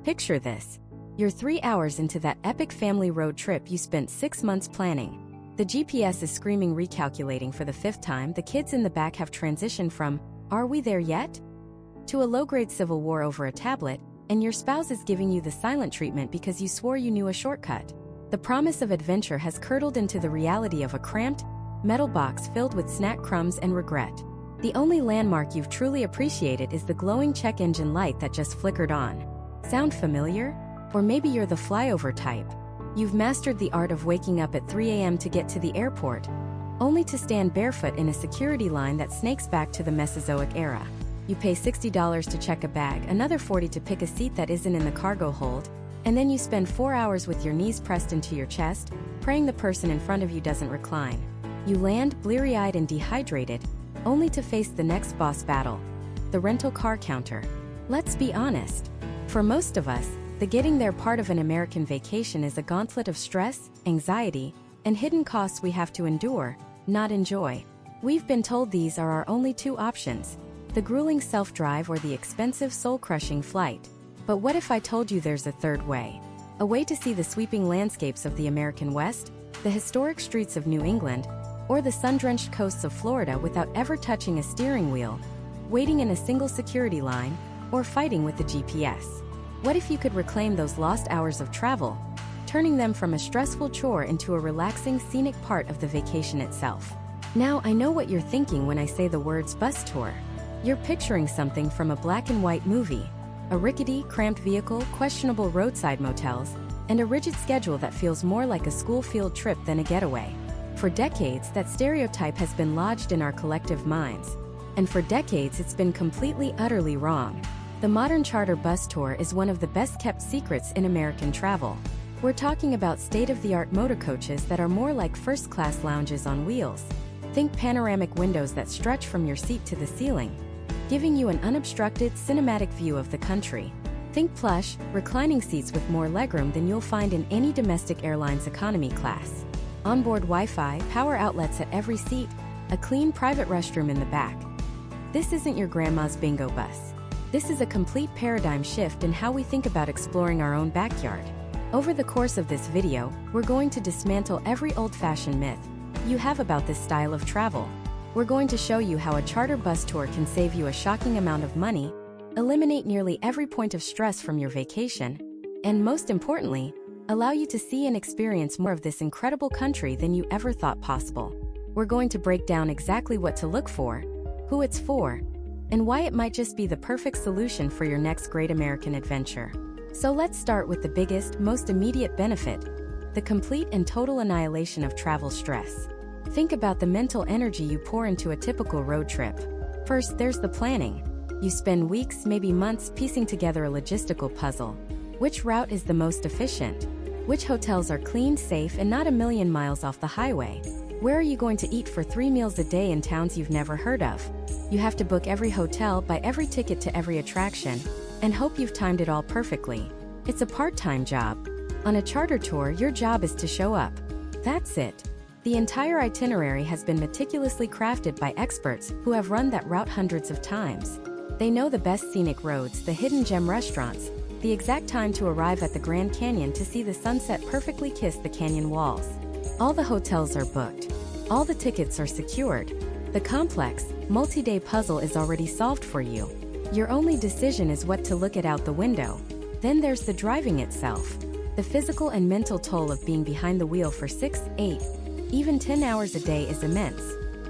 Picture this. You're 3 hours into that epic family road trip you spent 6 months planning. The GPS is screaming recalculating for the 5th time. The kids in the back have transitioned from, "Are we there yet?" to a low-grade civil war over a tablet, and your spouse is giving you the silent treatment because you swore you knew a shortcut. The promise of adventure has curdled into the reality of a cramped, metal box filled with snack crumbs and regret. The only landmark you've truly appreciated is the glowing check engine light that just flickered on. Sound familiar? Or maybe you're the flyover type. You've mastered the art of waking up at 3 a.m. to get to the airport, only to stand barefoot in a security line that snakes back to the Mesozoic era. You pay $60 to check a bag, another $40 to pick a seat that isn't in the cargo hold, and then you spend 4 hours with your knees pressed into your chest, praying the person in front of you doesn't recline. You land, bleary-eyed and dehydrated, only to face the next boss battle, the rental car counter. Let's be honest. For most of us, the getting there part of an American vacation is a gauntlet of stress, anxiety, and hidden costs we have to endure, not enjoy. We've been told these are our only two options: the grueling self-drive or the expensive soul-crushing flight. But what if I told you there's a third way? A way to see the sweeping landscapes of the American West, the historic streets of New England, or the sun-drenched coasts of Florida without ever touching a steering wheel, waiting in a single security line, or fighting with the GPS? What if you could reclaim those lost hours of travel, turning them from a stressful chore into a relaxing, scenic part of the vacation itself? Now, I know what you're thinking when I say the words bus tour. You're picturing something from a black and white movie. A rickety, cramped vehicle, questionable roadside motels, and a rigid schedule that feels more like a school field trip than a getaway. For decades, that stereotype has been lodged in our collective minds. And for decades, it's been completely, utterly wrong. The modern charter bus tour is one of the best-kept secrets in American travel. We're talking about state-of-the-art motorcoaches that are more like first-class lounges on wheels. Think panoramic windows that stretch from your seat to the ceiling, giving you an unobstructed, cinematic view of the country. Think plush, reclining seats with more legroom than you'll find in any domestic airline's economy class. Onboard Wi-Fi, power outlets at every seat, a clean private restroom in the back. This isn't your grandma's bingo bus. This is a complete paradigm shift in how we think about exploring our own backyard. Over the course of this video, we're going to dismantle every old-fashioned myth you have about this style of travel. We're going to show you how a charter bus tour can save you a shocking amount of money, eliminate nearly every point of stress from your vacation, and most importantly, allow you to see and experience more of this incredible country than you ever thought possible. We're going to break down exactly what to look for, who it's for, and why it might just be the perfect solution for your next great American adventure. So let's start with the biggest, most immediate benefit: the complete and total annihilation of travel stress. Think about the mental energy you pour into a typical road trip. First, there's the planning. You spend weeks, maybe months, piecing together a logistical puzzle. Which route is the most efficient? Which hotels are clean, safe, and not a million miles off the highway? Where are you going to eat for 3 meals a day in towns you've never heard of? You have to book every hotel, buy every ticket to every attraction, and hope you've timed it all perfectly. It's a part-time job. On a charter tour, your job is to show up. That's it. The entire itinerary has been meticulously crafted by experts who have run that route hundreds of times. They know the best scenic roads, the hidden gem restaurants, the exact time to arrive at the Grand Canyon to see the sunset perfectly kiss the canyon walls. All the hotels are booked. All the tickets are secured. The complex, multi-day puzzle is already solved for you. Your only decision is what to look at out the window. Then there's the driving itself. The physical and mental toll of being behind the wheel for 6, 8, even 10 hours a day is immense.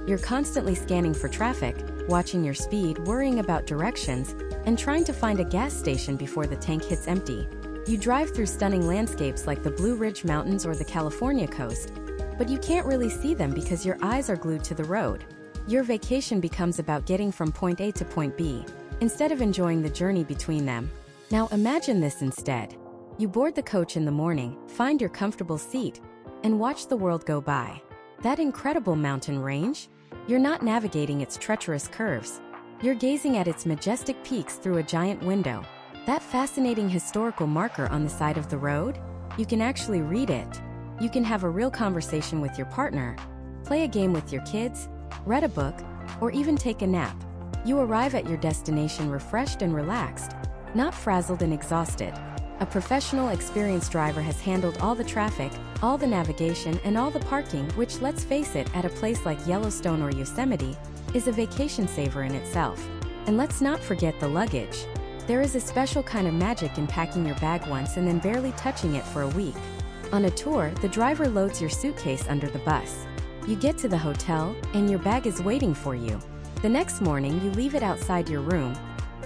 You're constantly scanning for traffic, watching your speed, worrying about directions, and trying to find a gas station before the tank hits empty. You drive through stunning landscapes like the Blue Ridge Mountains or the California coast, but you can't really see them because your eyes are glued to the road. Your vacation becomes about getting from point A to point B, instead of enjoying the journey between them. Now imagine this instead. You board the coach in the morning, find your comfortable seat, and watch the world go by. That incredible mountain range? You're not navigating its treacherous curves. You're gazing at its majestic peaks through a giant window. That fascinating historical marker on the side of the road? You can actually read it. You can have a real conversation with your partner, play a game with your kids, read a book, or even take a nap. You arrive at your destination refreshed and relaxed, not frazzled and exhausted. A professional, experienced driver has handled all the traffic, all the navigation, and all the parking, which, let's face it, at a place like Yellowstone or Yosemite, is a vacation saver in itself. And let's not forget the luggage. There is a special kind of magic in packing your bag once and then barely touching it for a week. On a tour, the driver loads your suitcase under the bus. You get to the hotel, and your bag is waiting for you. The next morning, you leave it outside your room,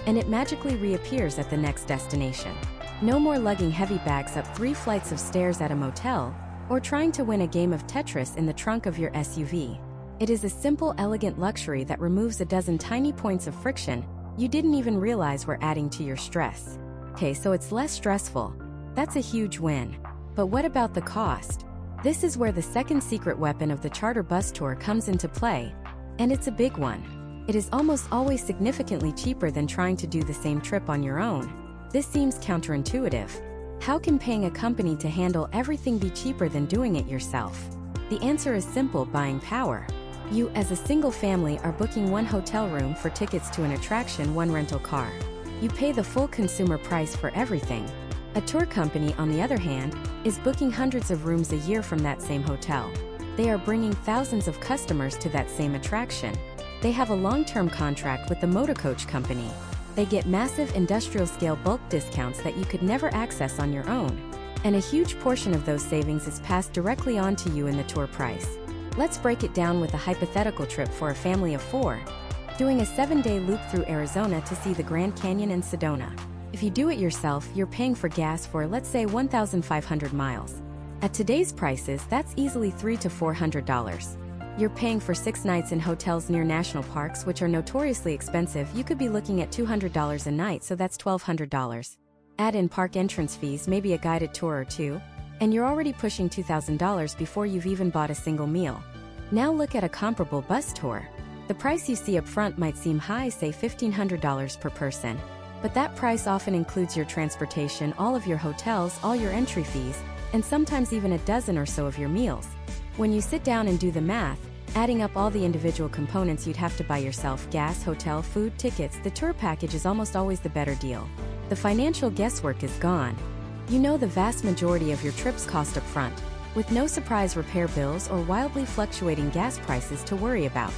and it magically reappears at the next destination. No more lugging heavy bags up 3 flights of stairs at a motel, or trying to win a game of Tetris in the trunk of your SUV. It is a simple, elegant luxury that removes a dozen tiny points of friction you didn't even realize were adding to your stress. Okay, so it's less stressful. That's a huge win. But what about the cost? This is where the second secret weapon of the charter bus tour comes into play, and it's a big one. It is almost always significantly cheaper than trying to do the same trip on your own. This seems counterintuitive. How can paying a company to handle everything be cheaper than doing it yourself? The answer is simple: buying power. You, as a single family, are booking 1 hotel room for tickets to an attraction, 1 rental car. You pay the full consumer price for everything. A tour company, on the other hand, is booking hundreds of rooms a year from that same hotel. They are bringing thousands of customers to that same attraction. They have a long-term contract with the motorcoach company. They get massive industrial-scale bulk discounts that you could never access on your own. And a huge portion of those savings is passed directly on to you in the tour price. Let's break it down with a hypothetical trip for a family of 4, doing a 7-day loop through Arizona to see the Grand Canyon and Sedona. If you do it yourself, you're paying for gas for, let's say, 1,500 miles. At today's prices, that's easily $300 to $400. You're paying for 6 nights in hotels near national parks, which are notoriously expensive. You could be looking at $200 a night, so that's $1,200. Add in park entrance fees, maybe a guided tour or 2, and you're already pushing $2,000 before you've even bought a single meal. Now look at a comparable bus tour. The price you see up front might seem high, say $1,500 per person, but that price often includes your transportation, all of your hotels, all your entry fees, and sometimes even a dozen or so of your meals. When you sit down and do the math, adding up all the individual components you'd have to buy yourself, gas, hotel, food, tickets, the tour package is almost always the better deal. The financial guesswork is gone. You know the vast majority of your trip's cost up front, with no surprise repair bills or wildly fluctuating gas prices to worry about.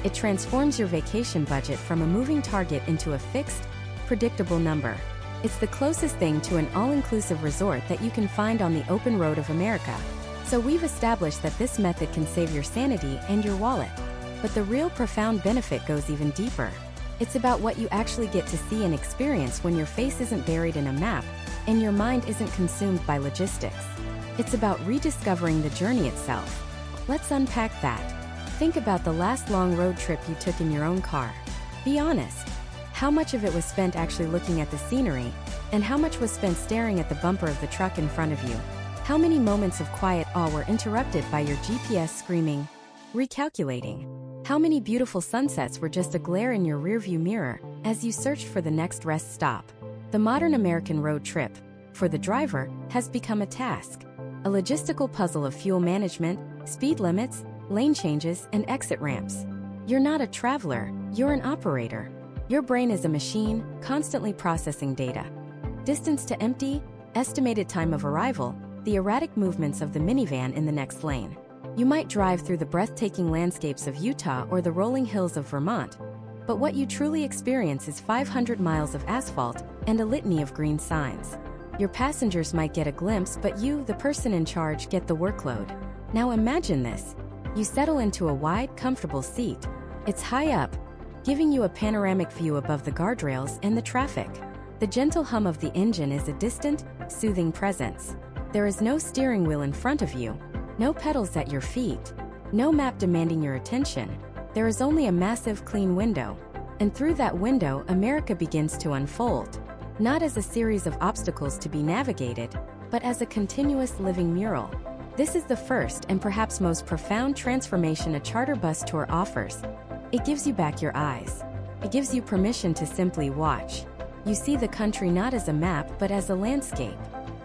It transforms your vacation budget from a moving target into a fixed, predictable number. It's the closest thing to an all-inclusive resort that you can find on the open road of America. So we've established that this method can save your sanity and your wallet. But the real profound benefit goes even deeper. It's about what you actually get to see and experience when your face isn't buried in a map and your mind isn't consumed by logistics. It's about rediscovering the journey itself. Let's unpack that. Think about the last long road trip you took in your own car. Be honest. How much of it was spent actually looking at the scenery, and how much was spent staring at the bumper of the truck in front of you? How many moments of quiet awe were interrupted by your GPS screaming, recalculating? How many beautiful sunsets were just a glare in your rearview mirror as you searched for the next rest stop? The modern American road trip, for the driver, has become a task. A logistical puzzle of fuel management, speed limits, lane changes, and exit ramps. You're not a traveler, you're an operator. Your brain is a machine, constantly processing data. Distance to empty, estimated time of arrival, the erratic movements of the minivan in the next lane. You might drive through the breathtaking landscapes of Utah or the rolling hills of Vermont, but what you truly experience is 500 miles of asphalt and a litany of green signs. Your passengers might get a glimpse, but you, the person in charge, get the workload. Now imagine this. You settle into a wide, comfortable seat. It's high up, giving you a panoramic view above the guardrails and the traffic. The gentle hum of the engine is a distant, soothing presence. There is no steering wheel in front of you, no pedals at your feet, no map demanding your attention. There is only a massive, clean window. And through that window, America begins to unfold, not as a series of obstacles to be navigated, but as a continuous living mural. This is the first and perhaps most profound transformation a charter bus tour offers. It gives you back your eyes. It gives you permission to simply watch. You see the country not as a map, but as a landscape.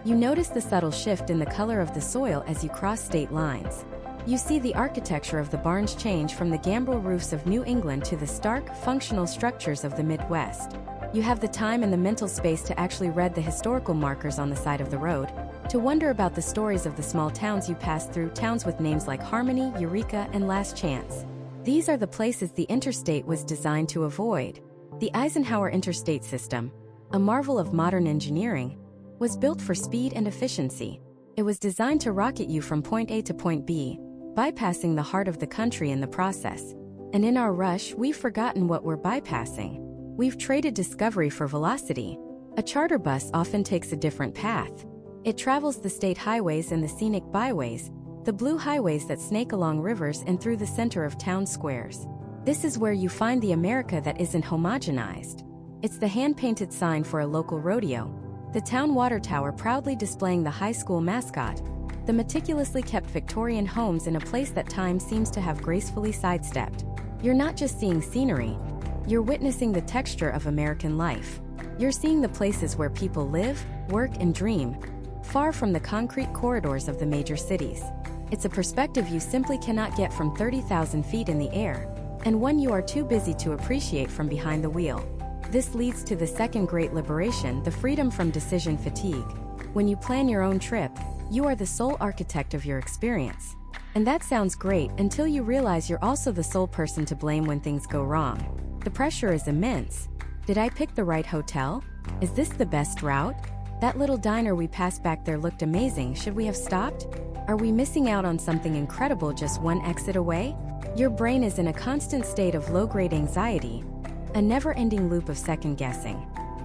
You notice the subtle shift in the color of the soil as you cross state lines. You see the architecture of the barns change from the gambrel roofs of New England to the stark, functional structures of the Midwest. You have the time and the mental space to actually read the historical markers on the side of the road, to wonder about the stories of the small towns you pass through, towns with names like Harmony, Eureka, and Last Chance. These are the places the interstate was designed to avoid. The Eisenhower Interstate System, a marvel of modern engineering, was built for speed and efficiency. It was designed to rocket you from point A to point B, bypassing the heart of the country in the process. And in our rush, we've forgotten what we're bypassing. We've traded discovery for velocity. A charter bus often takes a different path. It travels the state highways and the scenic byways, the blue highways that snake along rivers and through the center of town squares. This is where you find the America that isn't homogenized. It's the hand-painted sign for a local rodeo, the town water tower proudly displaying the high school mascot, the meticulously kept Victorian homes in a place that time seems to have gracefully sidestepped. You're not just seeing scenery, you're witnessing the texture of American life. You're seeing the places where people live, work, and dream, far from the concrete corridors of the major cities. It's a perspective you simply cannot get from 30,000 feet in the air, and one you are too busy to appreciate from behind the wheel. This leads to the second great liberation, the freedom from decision fatigue. When you plan your own trip, you are the sole architect of your experience. And that sounds great until you realize you're also the sole person to blame when things go wrong. The pressure is immense. Did I pick the right hotel? Is this the best route? That little diner we passed back there looked amazing. Should we have stopped? Are we missing out on something incredible just one exit away? Your brain is in a constant state of low-grade anxiety, a never-ending loop of second-guessing.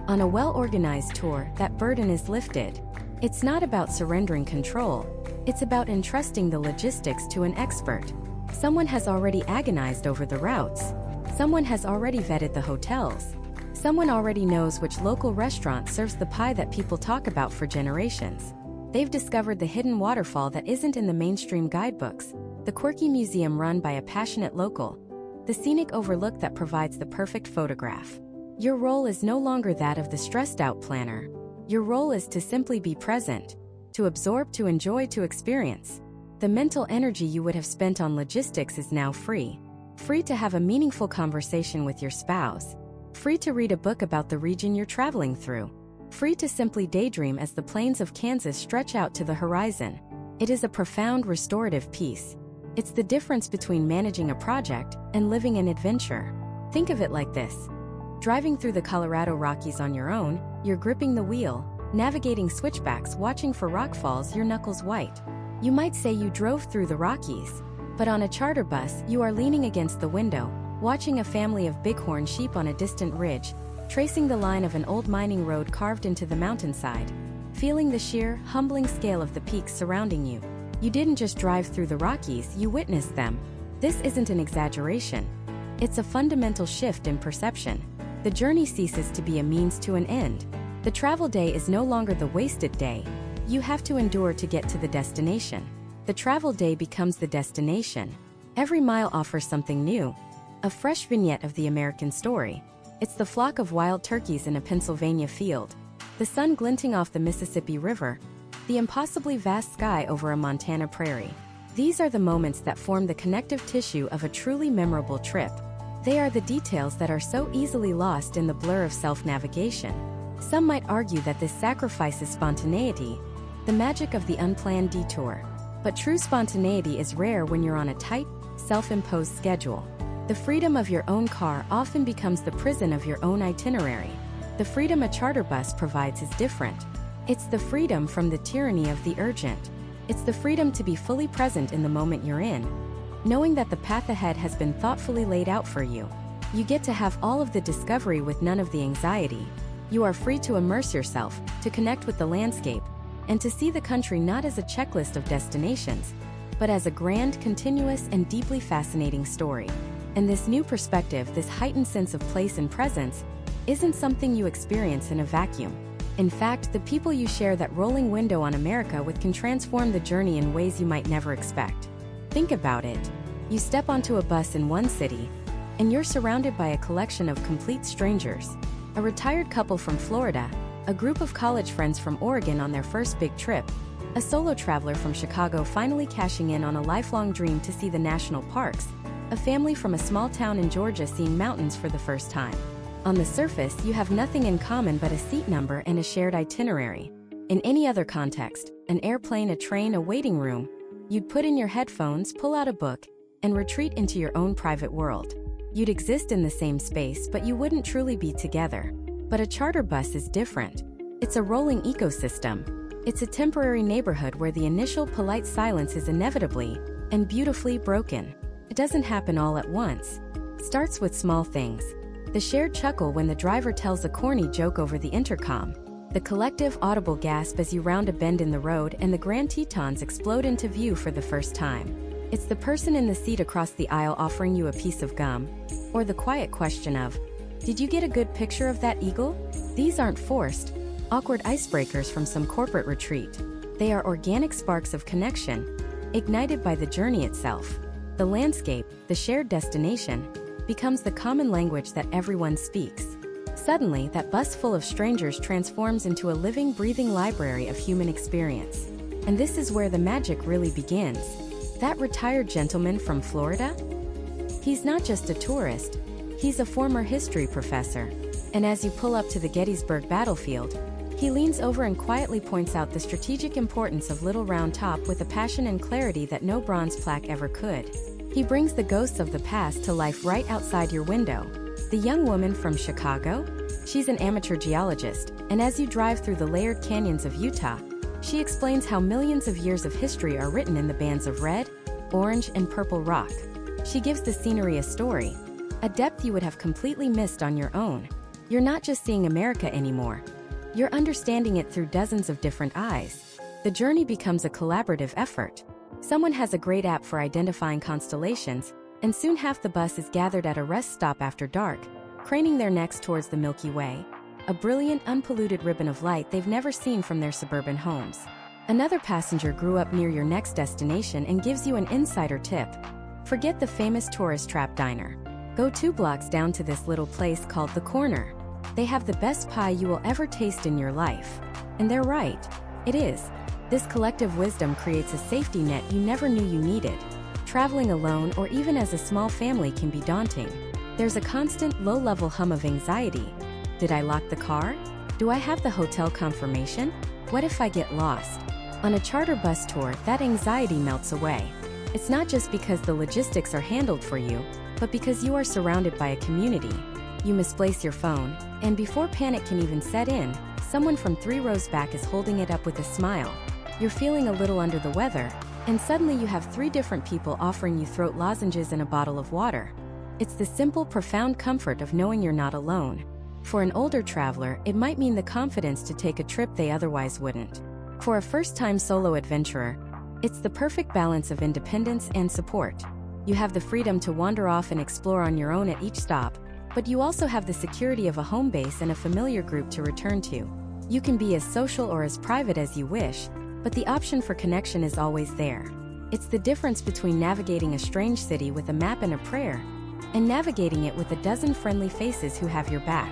On a well-organized tour, that burden is lifted. It's not about surrendering control. It's about entrusting the logistics to an expert. Someone has already agonized over the routes. Someone has already vetted the hotels. Someone already knows which local restaurant serves the pie that people talk about for generations. They've discovered the hidden waterfall that isn't in the mainstream guidebooks, the quirky museum run by a passionate local, the scenic overlook that provides the perfect photograph. Your role is no longer that of the stressed-out planner. Your role is to simply be present, to absorb, to enjoy, to experience. The mental energy you would have spent on logistics is now free. Free to have a meaningful conversation with your spouse. Free to read a book about the region you're traveling through. Free to simply daydream as the plains of Kansas stretch out to the horizon. It is a profound restorative piece. It's the difference between managing a project and living an adventure. Think of it like this. Driving through the Colorado Rockies on your own, you're gripping the wheel, navigating switchbacks, watching for rockfalls, your knuckles white. You might say you drove through the Rockies, but on a charter bus, you are leaning against the window, watching a family of bighorn sheep on a distant ridge, tracing the line of an old mining road carved into the mountainside, feeling the sheer, humbling scale of the peaks surrounding you. You didn't just drive through the Rockies, you witnessed them. This isn't an exaggeration. It's a fundamental shift in perception. The journey ceases to be a means to an end. The travel day is no longer the wasted day you have to endure to get to the destination. The travel day becomes the destination. Every mile offers something new, a fresh vignette of the American story. It's the flock of wild turkeys in a Pennsylvania field, the sun glinting off the Mississippi River, the impossibly vast sky over a Montana prairie. These are the moments that form the connective tissue of a truly memorable trip. They are the details that are so easily lost in the blur of self-navigation. Some might argue that this sacrifices spontaneity, the magic of the unplanned detour. But true spontaneity is rare when you're on a tight, self-imposed schedule. The freedom of your own car often becomes the prison of your own itinerary. The freedom a charter bus provides is different. It's the freedom from the tyranny of the urgent. It's the freedom to be fully present in the moment you're in, knowing that the path ahead has been thoughtfully laid out for you. You get to have all of the discovery with none of the anxiety. You are free to immerse yourself, to connect with the landscape, and to see the country not as a checklist of destinations, but as a grand, continuous, and deeply fascinating story. And this new perspective, this heightened sense of place and presence, isn't something you experience in a vacuum. In fact, the people you share that rolling window on America with can transform the journey in ways you might never expect. Think about it. You step onto a bus in one city, and you're surrounded by a collection of complete strangers. A retired couple from Florida, a group of college friends from Oregon on their first big trip, a solo traveler from Chicago finally cashing in on a lifelong dream to see the national parks, a family from a small town in Georgia seeing mountains for the first time. On the surface, you have nothing in common but a seat number and a shared itinerary. In any other context, an airplane, a train, a waiting room, you'd put in your headphones, pull out a book, and retreat into your own private world. You'd exist in the same space, but you wouldn't truly be together. But a charter bus is different. It's a rolling ecosystem. It's a temporary neighborhood where the initial polite silence is inevitably and beautifully broken. It doesn't happen all at once. Starts with small things. The shared chuckle when the driver tells a corny joke over the intercom. The collective audible gasp as you round a bend in the road and the Grand Tetons explode into view for the first time. It's the person in the seat across the aisle offering you a piece of gum. Or the quiet question of, "Did you get a good picture of that eagle?" These aren't forced, awkward icebreakers from some corporate retreat. They are organic sparks of connection, ignited by the journey itself. The landscape, the shared destination, becomes the common language that everyone speaks. Suddenly, that bus full of strangers transforms into a living, breathing library of human experience. And this is where the magic really begins. That retired gentleman from Florida? He's not just a tourist, he's a former history professor. And as you pull up to the Gettysburg battlefield, he leans over and quietly points out the strategic importance of Little Round Top with a passion and clarity that no bronze plaque ever could. He brings the ghosts of the past to life right outside your window. The young woman from Chicago? She's an amateur geologist, and as you drive through the layered canyons of Utah, she explains how millions of years of history are written in the bands of red, orange, and purple rock. She gives the scenery a story, a depth you would have completely missed on your own. You're not just seeing America anymore. You're understanding it through dozens of different eyes. The journey becomes a collaborative effort. Someone has a great app for identifying constellations, and soon half the bus is gathered at a rest stop after dark, craning their necks towards the Milky Way, a brilliant, unpolluted ribbon of light they've never seen from their suburban homes. Another passenger grew up near your next destination and gives you an insider tip. Forget the famous tourist trap diner. Go 2 blocks down to this little place called The Corner. They have the best pie you will ever taste in your life. And they're right. It is. This collective wisdom creates a safety net you never knew you needed. Traveling alone or even as a small family can be daunting. There's a constant low-level hum of anxiety. Did I lock the car? Do I have the hotel confirmation? What if I get lost? On a charter bus tour, that anxiety melts away. It's not just because the logistics are handled for you, but because you are surrounded by a community. You misplace your phone, and before panic can even set in, someone from 3 rows back is holding it up with a smile. You're feeling a little under the weather, and suddenly you have 3 different people offering you throat lozenges and a bottle of water. It's the simple, profound comfort of knowing you're not alone. For an older traveler, it might mean the confidence to take a trip they otherwise wouldn't. For a first-time solo adventurer, it's the perfect balance of independence and support. You have the freedom to wander off and explore on your own at each stop, but you also have the security of a home base and a familiar group to return to. You can be as social or as private as you wish, but the option for connection is always there. It's the difference between navigating a strange city with a map and a prayer, and navigating it with a dozen friendly faces who have your back.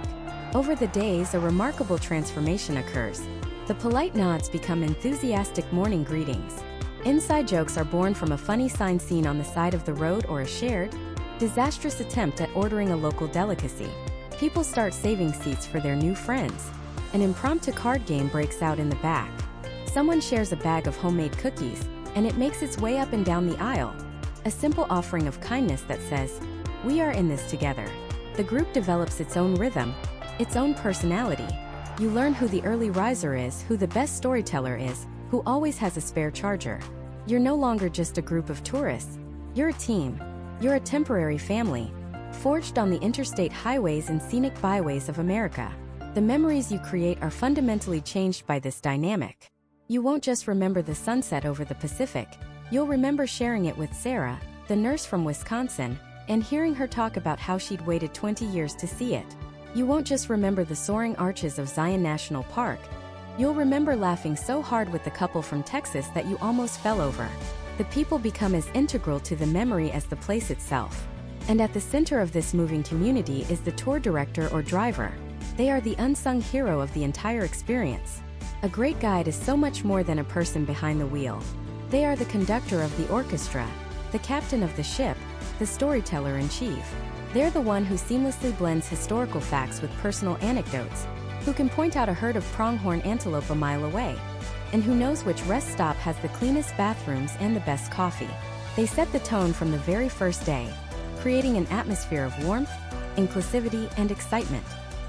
Over the days, a remarkable transformation occurs. The polite nods become enthusiastic morning greetings. Inside jokes are born from a funny sign seen on the side of the road or a shared, disastrous attempt at ordering a local delicacy. People start saving seats for their new friends. An impromptu card game breaks out in the back. Someone shares a bag of homemade cookies, and it makes its way up and down the aisle. A simple offering of kindness that says, "We are in this together." The group develops its own rhythm, its own personality. You learn who the early riser is, who the best storyteller is, who always has a spare charger. You're no longer just a group of tourists. You're a team. You're a temporary family, forged on the interstate highways and scenic byways of America. The memories you create are fundamentally changed by this dynamic. You won't just remember the sunset over the Pacific, you'll remember sharing it with Sarah, the nurse from Wisconsin, and hearing her talk about how she'd waited 20 years to see it. You won't just remember the soaring arches of Zion National Park, you'll remember laughing so hard with the couple from Texas that you almost fell over. The people become as integral to the memory as the place itself. And at the center of this moving community is the tour director or driver. They are the unsung hero of the entire experience. A great guide is so much more than a person behind the wheel. They are the conductor of the orchestra, the captain of the ship, the storyteller in chief. They're the one who seamlessly blends historical facts with personal anecdotes, who can point out a herd of pronghorn antelope a mile away, and who knows which rest stop has the cleanest bathrooms and the best coffee. They set the tone from the very first day, creating an atmosphere of warmth, inclusivity, and excitement.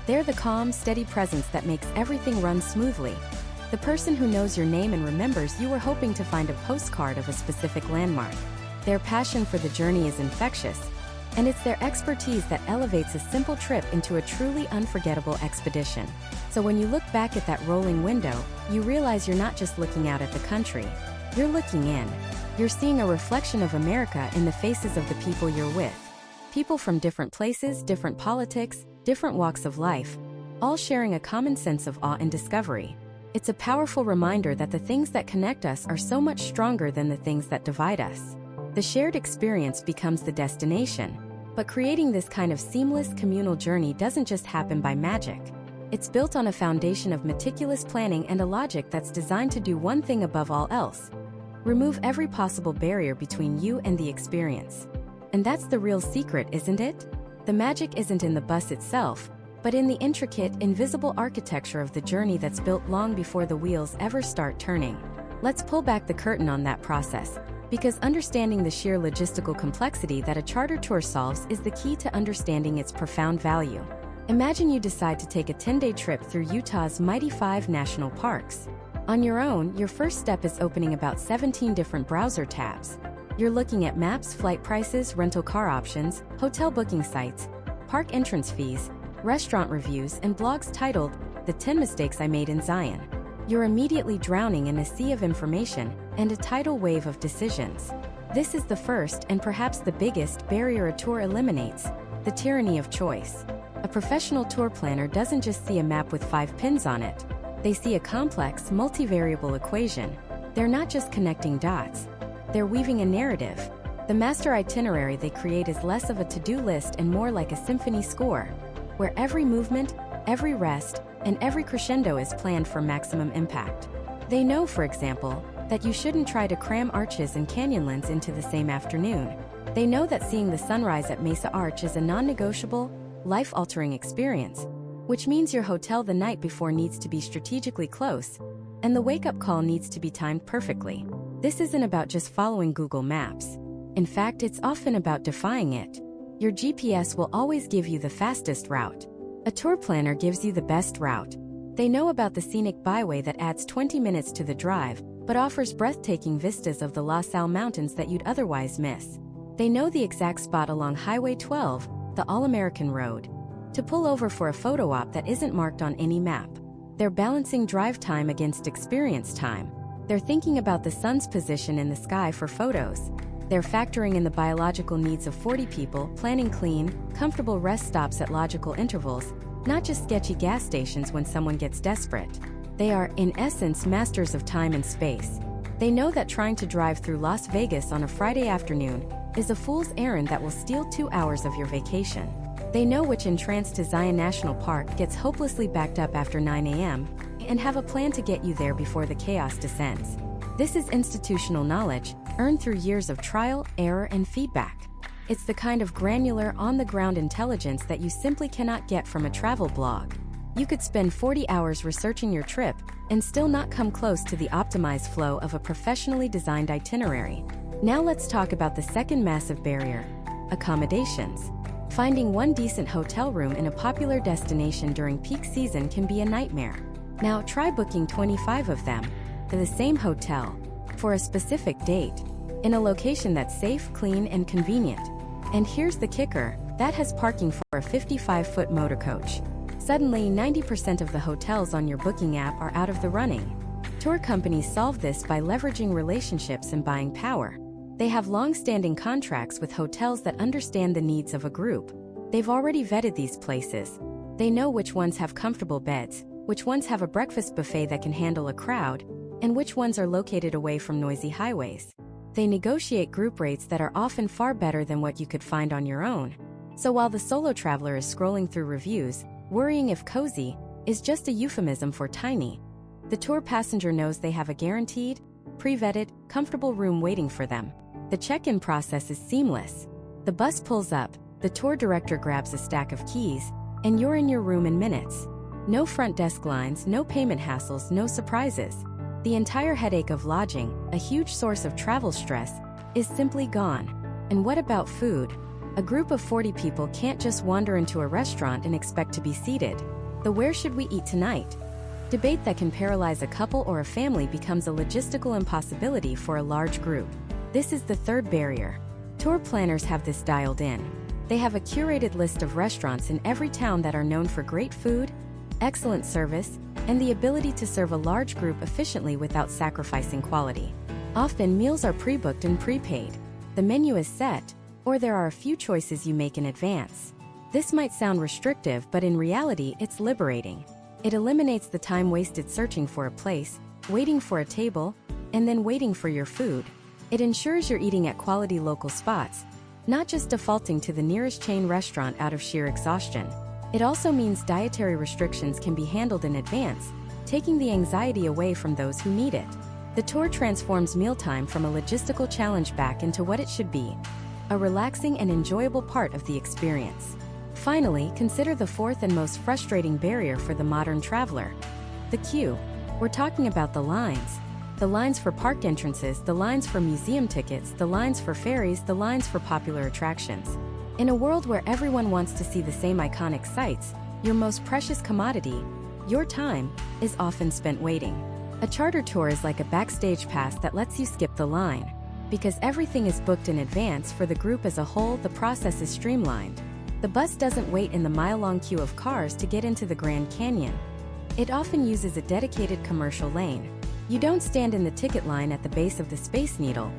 They're the calm, steady presence that makes everything run smoothly. The person who knows your name and remembers you were hoping to find a postcard of a specific landmark. Their passion for the journey is infectious, and it's their expertise that elevates a simple trip into a truly unforgettable expedition. So when you look back at that rolling window, you realize you're not just looking out at the country, you're looking in. You're seeing a reflection of America in the faces of the people you're with. People from different places, different politics, different walks of life, all sharing a common sense of awe and discovery. It's a powerful reminder that the things that connect us are so much stronger than the things that divide us. The shared experience becomes the destination. But creating this kind of seamless communal journey doesn't just happen by magic. It's built on a foundation of meticulous planning and a logic that's designed to do one thing above all else: remove every possible barrier between you and the experience. And that's the real secret, isn't it? The magic isn't in the bus itself, but in the intricate, invisible architecture of the journey that's built long before the wheels ever start turning. Let's pull back the curtain on that process, because understanding the sheer logistical complexity that a charter tour solves is the key to understanding its profound value. Imagine you decide to take a 10-day trip through Utah's mighty 5 national parks. On your own, your first step is opening about 17 different browser tabs. You're looking at maps, flight prices, rental car options, hotel booking sites, park entrance fees, restaurant reviews, and blogs titled, "The 10 Mistakes I Made in Zion." You're immediately drowning in a sea of information and a tidal wave of decisions. This is the first and perhaps the biggest barrier a tour eliminates: the tyranny of choice. A professional tour planner doesn't just see a map with 5 pins on it. They see a complex, multivariable equation. They're not just connecting dots. They're weaving a narrative. The master itinerary they create is less of a to-do list and more like a symphony score, where every movement, every rest, and every crescendo is planned for maximum impact. They know, for example, that you shouldn't try to cram arches and canyonlands into the same afternoon. They know that seeing the sunrise at Mesa Arch is a non-negotiable, life-altering experience, which means your hotel the night before needs to be strategically close, and the wake-up call needs to be timed perfectly. This isn't about just following Google Maps. In fact, it's often about defying it. Your GPS will always give you the fastest route. A tour planner gives you the best route. They know about the scenic byway that adds 20 minutes to the drive, but offers breathtaking vistas of the La Salle Mountains that you'd otherwise miss. They know the exact spot along Highway 12, the All-American Road, to pull over for a photo op that isn't marked on any map. They're balancing drive time against experience time. They're thinking about the sun's position in the sky for photos. They're factoring in the biological needs of 40 people, planning clean, comfortable rest stops at logical intervals, not just sketchy gas stations when someone gets desperate. They are, in essence, masters of time and space. They know that trying to drive through Las Vegas on a Friday afternoon is a fool's errand that will steal 2 hours of your vacation. They know which entrance to Zion National Park gets hopelessly backed up after 9 a.m., and have a plan to get you there before the chaos descends. This is institutional knowledge, earned through years of trial, error, and feedback. It's the kind of granular, on-the-ground intelligence that you simply cannot get from a travel blog. You could spend 40 hours researching your trip and still not come close to the optimized flow of a professionally designed itinerary. Now let's talk about the second massive barrier: accommodations. Finding one decent hotel room in a popular destination during peak season can be a nightmare. Now try booking 25 of them, to the same hotel, for a specific date, in a location that's safe, clean, and convenient. And here's the kicker: that has parking for a 55-foot motorcoach. Suddenly, 90% of the hotels on your booking app are out of the running. Tour companies solve this by leveraging relationships and buying power. They have long-standing contracts with hotels that understand the needs of a group. They've already vetted these places. They know which ones have comfortable beds, which ones have a breakfast buffet that can handle a crowd, and which ones are located away from noisy highways. They negotiate group rates that are often far better than what you could find on your own. So while the solo traveler is scrolling through reviews, worrying if cozy is just a euphemism for tiny, the tour passenger knows they have a guaranteed, pre-vetted, comfortable room waiting for them. The check-in process is seamless. The bus pulls up, The tour director grabs a stack of keys, and you're in your room in minutes. No front desk lines, no payment hassles, no surprises. The entire headache of lodging, a huge source of travel stress, is simply gone. And what about food? A group of 40 people can't just wander into a restaurant and expect to be seated. The "where should we eat tonight?" debate that can paralyze a couple or a family becomes a logistical impossibility for a large group. This is the third barrier. Tour planners have this dialed in. They have a curated list of restaurants in every town that are known for great food, excellent service, and the ability to serve a large group efficiently without sacrificing quality. Often meals are pre-booked and prepaid. The menu is set, or there are a few choices you make in advance. This might sound restrictive, but in reality it's liberating. It eliminates the time wasted searching for a place, waiting for a table, and then waiting for your food. It ensures you're eating at quality local spots, not just defaulting to the nearest chain restaurant out of sheer exhaustion. It also means dietary restrictions can be handled in advance, taking the anxiety away from those who need it. The tour transforms mealtime from a logistical challenge back into what it should be, a relaxing and enjoyable part of the experience. Finally, consider the fourth and most frustrating barrier for the modern traveler: the queue. We're talking about the lines. The lines for park entrances, the lines for museum tickets, the lines for ferries, the lines for popular attractions. In a world where everyone wants to see the same iconic sights, your most precious commodity, your time, is often spent waiting. A charter tour is like a backstage pass that lets you skip the line. Because everything is booked in advance for the group as a whole, the process is streamlined. The bus doesn't wait in the mile-long queue of cars to get into the Grand Canyon. It often uses a dedicated commercial lane. You don't stand in the ticket line at the base of the Space Needle.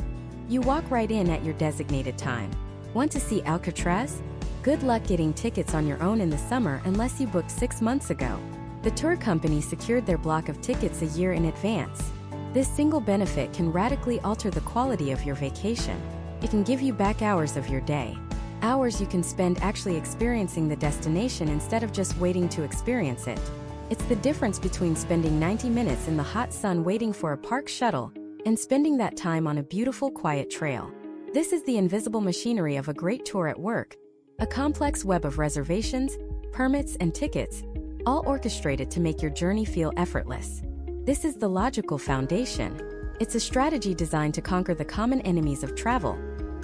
You walk right in at your designated time. Want to see Alcatraz? Good luck getting tickets on your own in the summer unless you booked 6 months ago. The tour company secured their block of tickets a year in advance. This single benefit can radically alter the quality of your vacation. It can give you back hours of your day. Hours you can spend actually experiencing the destination instead of just waiting to experience it. It's the difference between spending 90 minutes in the hot sun waiting for a park shuttle and spending that time on a beautiful, quiet trail. This is the invisible machinery of a great tour at work, a complex web of reservations, permits, and tickets, all orchestrated to make your journey feel effortless. This is the logical foundation. It's a strategy designed to conquer the common enemies of travel: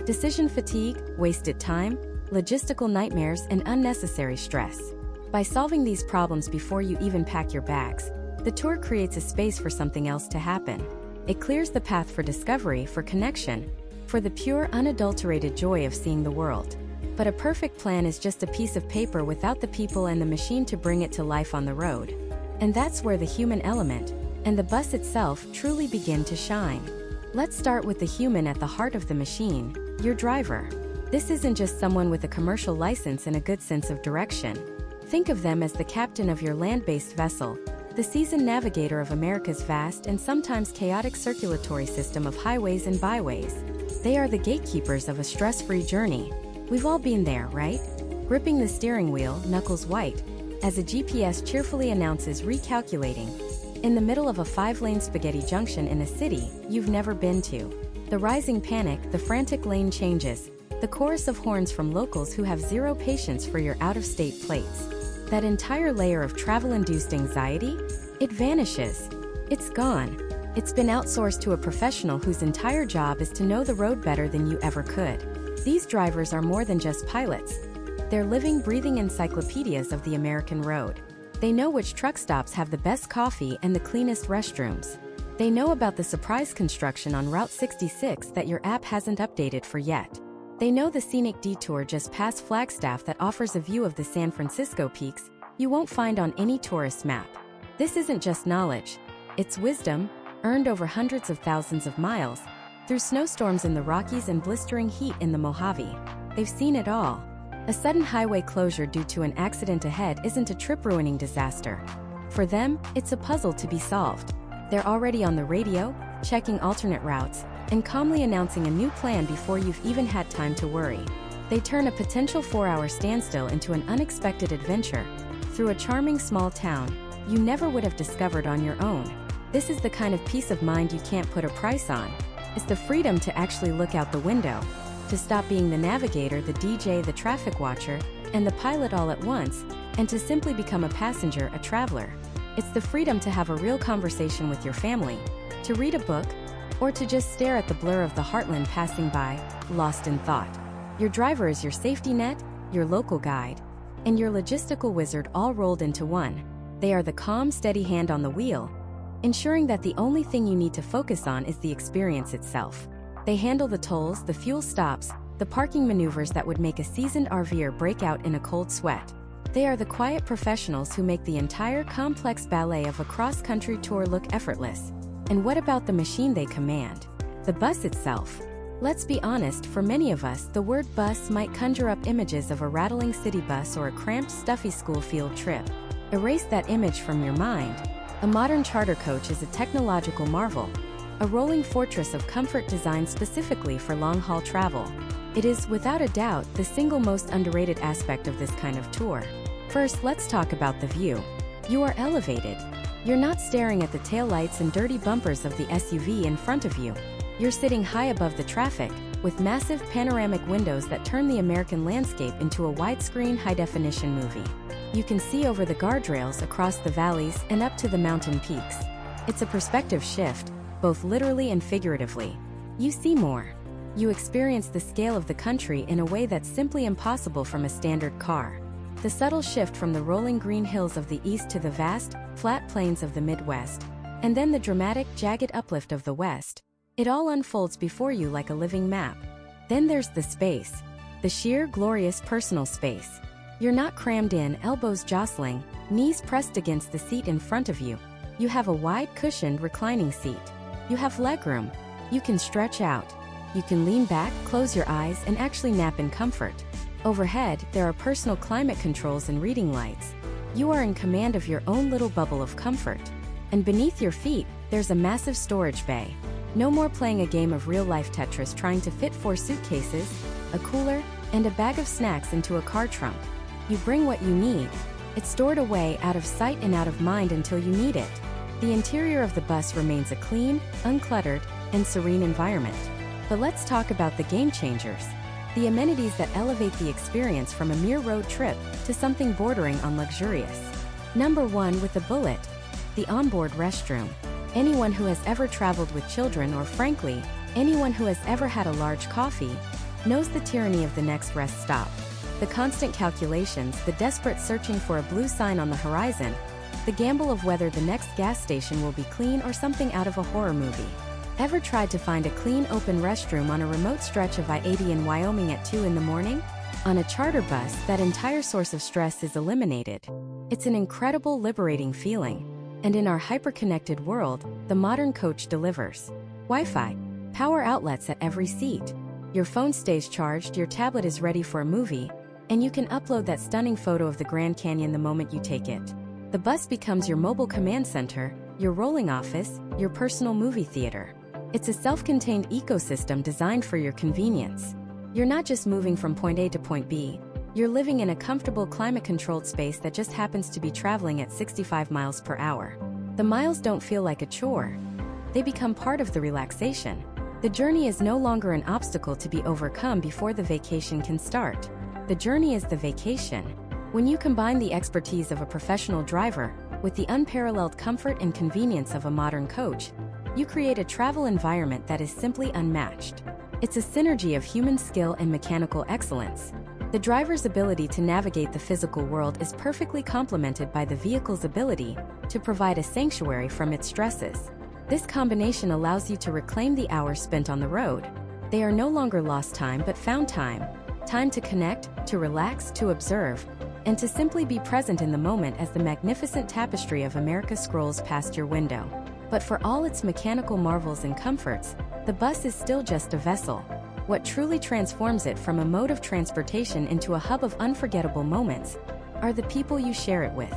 decision fatigue, wasted time, logistical nightmares, and unnecessary stress. By solving these problems before you even pack your bags, the tour creates a space for something else to happen. It clears the path for discovery, for connection, for the pure, unadulterated joy of seeing the world. But a perfect plan is just a piece of paper without the people and the machine to bring it to life on the road. And that's where the human element, and the bus itself, truly begin to shine. Let's start with the human at the heart of the machine, your driver. This isn't just someone with a commercial license and a good sense of direction. Think of them as the captain of your land-based vessel, the seasoned navigator of America's vast and sometimes chaotic circulatory system of highways and byways. They are the gatekeepers of a stress-free journey. We've all been there, right? Gripping the steering wheel, knuckles white, as a GPS cheerfully announces recalculating, in the middle of a 5-lane spaghetti junction in a city you've never been to. The rising panic, the frantic lane changes, the chorus of horns from locals who have zero patience for your out-of-state plates. That entire layer of travel-induced anxiety, it vanishes. It's gone. It's been outsourced to a professional whose entire job is to know the road better than you ever could. These drivers are more than just pilots. They're living, breathing encyclopedias of the American road. They know which truck stops have the best coffee and the cleanest restrooms. They know about the surprise construction on Route 66 that your app hasn't updated for yet. They know the scenic detour just past Flagstaff that offers a view of the San Francisco peaks you won't find on any tourist map. This isn't just knowledge. It's wisdom, earned over hundreds of thousands of miles, through snowstorms in the Rockies and blistering heat in the Mojave. They've seen it all. A sudden highway closure due to an accident ahead isn't a trip-ruining disaster. For them, it's a puzzle to be solved. They're already on the radio, checking alternate routes, and calmly announcing a new plan before you've even had time to worry. They turn a potential 4-hour standstill into an unexpected adventure through a charming small town you never would have discovered on your own. This is the kind of peace of mind you can't put a price on. It's the freedom to actually look out the window, to stop being the navigator, the DJ, the traffic watcher, and the pilot all at once, and to simply become a passenger, a traveler. It's the freedom to have a real conversation with your family, to read a book, or to just stare at the blur of the heartland passing by, lost in thought. Your driver is your safety net, your local guide, and your logistical wizard all rolled into one. They are the calm, steady hand on the wheel, ensuring that the only thing you need to focus on is the experience itself. They handle the tolls, the fuel stops, the parking maneuvers that would make a seasoned RVer break out in a cold sweat. They are the quiet professionals who make the entire complex ballet of a cross-country tour look effortless. And what about the machine they command? The bus itself. Let's be honest, for many of us, the word bus might conjure up images of a rattling city bus or a cramped, stuffy school field trip. Erase that image from your mind. A modern charter coach is a technological marvel, a rolling fortress of comfort designed specifically for long-haul travel. It is, without a doubt, the single most underrated aspect of this kind of tour. First, let's talk about the view. You are elevated. You're not staring at the taillights and dirty bumpers of the SUV in front of you. You're sitting high above the traffic, with massive panoramic windows that turn the American landscape into a widescreen, high-definition movie. You can see over the guardrails, across the valleys, and up to the mountain peaks. It's a perspective shift, both literally and figuratively. You see more. You experience the scale of the country in a way that's simply impossible from a standard car. The subtle shift from the rolling green hills of the east to the vast, flat plains of the Midwest, and then the dramatic, jagged uplift of the West. It all unfolds before you like a living map. Then there's the space. The sheer, glorious personal space. You're not crammed in, elbows jostling, knees pressed against the seat in front of you. You have a wide, cushioned, reclining seat. You have legroom. You can stretch out. You can lean back, close your eyes, and actually nap in comfort. Overhead, there are personal climate controls and reading lights. You are in command of your own little bubble of comfort. And beneath your feet, there's a massive storage bay. No more playing a game of real-life Tetris trying to fit 4 suitcases, a cooler, and a bag of snacks into a car trunk. You bring what you need. It's stored away, out of sight and out of mind until you need it. The interior of the bus remains a clean, uncluttered, and serene environment. But let's talk about the game changers. The amenities that elevate the experience from a mere road trip to something bordering on luxurious. Number 1 with a bullet. The onboard restroom. Anyone who has ever traveled with children, or frankly, anyone who has ever had a large coffee, knows the tyranny of the next rest stop. The constant calculations, the desperate searching for a blue sign on the horizon, the gamble of whether the next gas station will be clean or something out of a horror movie. Ever tried to find a clean, open restroom on a remote stretch of I-80 in Wyoming at 2 in the morning? On a charter bus, that entire source of stress is eliminated. It's an incredible, liberating feeling. And in our hyper-connected world, the modern coach delivers. Wi-Fi, power outlets at every seat. Your phone stays charged, your tablet is ready for a movie, and you can upload that stunning photo of the Grand Canyon the moment you take it. The bus becomes your mobile command center, your rolling office, your personal movie theater. It's a self-contained ecosystem designed for your convenience. You're not just moving from point A to point B, you're living in a comfortable climate-controlled space that just happens to be traveling at 65 miles per hour. The miles don't feel like a chore. They become part of the relaxation. The journey is no longer an obstacle to be overcome before the vacation can start. The journey is the vacation. When you combine the expertise of a professional driver with the unparalleled comfort and convenience of a modern coach, you create a travel environment that is simply unmatched. It's a synergy of human skill and mechanical excellence. The driver's ability to navigate the physical world is perfectly complemented by the vehicle's ability to provide a sanctuary from its stresses. This combination allows you to reclaim the hours spent on the road. They are no longer lost time but found time. Time to connect, to relax, to observe, and to simply be present in the moment as the magnificent tapestry of America scrolls past your window. But for all its mechanical marvels and comforts, the bus is still just a vessel. What truly transforms it from a mode of transportation into a hub of unforgettable moments are the people you share it with.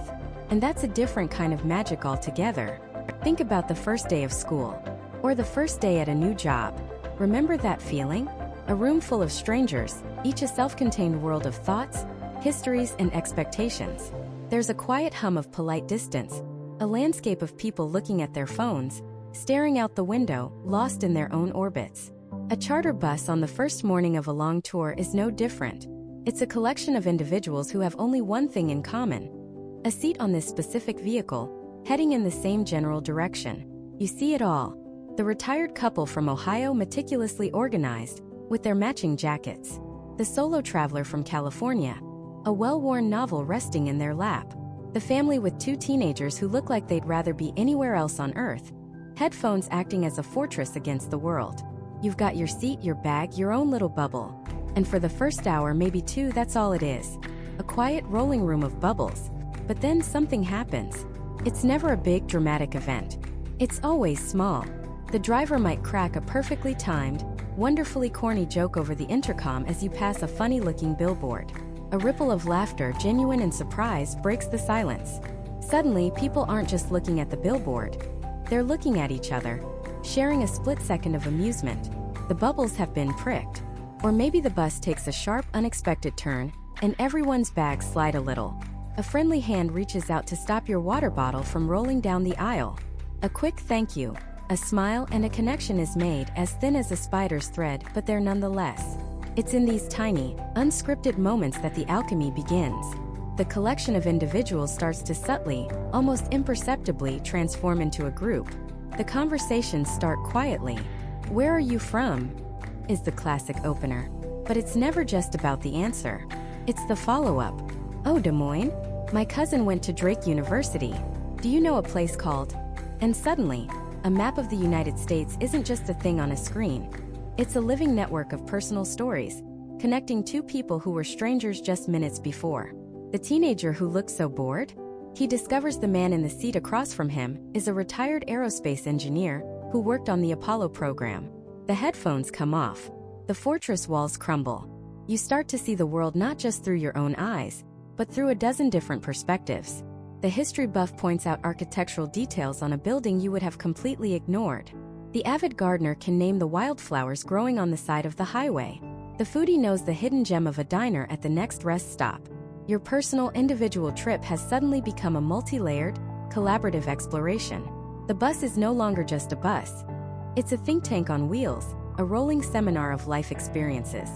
And that's a different kind of magic altogether. Think about the first day of school, or the first day at a new job. Remember that feeling? A room full of strangers, each a self-contained world of thoughts, histories, and expectations. There's a quiet hum of polite distance, a landscape of people looking at their phones, staring out the window, lost in their own orbits. A charter bus on the first morning of a long tour is no different. It's a collection of individuals who have only one thing in common: a seat on this specific vehicle, heading in the same general direction. You see it all. The retired couple from Ohio, meticulously organized, with their matching jackets. The solo traveler from California, a well-worn novel resting in their lap. The family with two teenagers who look like they'd rather be anywhere else on Earth. Headphones acting as a fortress against the world. You've got your seat, your bag, your own little bubble. And for the first hour, maybe two, that's all it is. A quiet rolling room of bubbles. But then something happens. It's never a big dramatic event. It's always small. The driver might crack a perfectly timed, wonderfully corny joke over the intercom as you pass a funny-looking billboard. A ripple of laughter, genuine and surprise, breaks the silence. Suddenly, people aren't just looking at the billboard. They're looking at each other, sharing a split second of amusement. The bubbles have been pricked. Or maybe the bus takes a sharp, unexpected turn, and everyone's bags slide a little. A friendly hand reaches out to stop your water bottle from rolling down the aisle. A quick thank you, a smile, and a connection is made, as thin as a spider's thread, but they're nonetheless. It's in these tiny, unscripted moments that the alchemy begins. The collection of individuals starts to subtly, almost imperceptibly, transform into a group. The conversations start quietly. "Where are you from?" is the classic opener. But it's never just about the answer. It's the follow-up. "Oh, Des Moines? My cousin went to Drake University. Do you know a place called?" And suddenly, a map of the United States isn't just a thing on a screen. It's a living network of personal stories, connecting two people who were strangers just minutes before. The teenager who looks so bored? He discovers the man in the seat across from him is a retired aerospace engineer who worked on the Apollo program. The headphones come off. The fortress walls crumble. You start to see the world not just through your own eyes, but through a dozen different perspectives. The history buff points out architectural details on a building you would have completely ignored. The avid gardener can name the wildflowers growing on the side of the highway. The foodie knows the hidden gem of a diner at the next rest stop. Your personal, individual trip has suddenly become a multi-layered, collaborative exploration. The bus is no longer just a bus. It's a think tank on wheels, a rolling seminar of life experiences.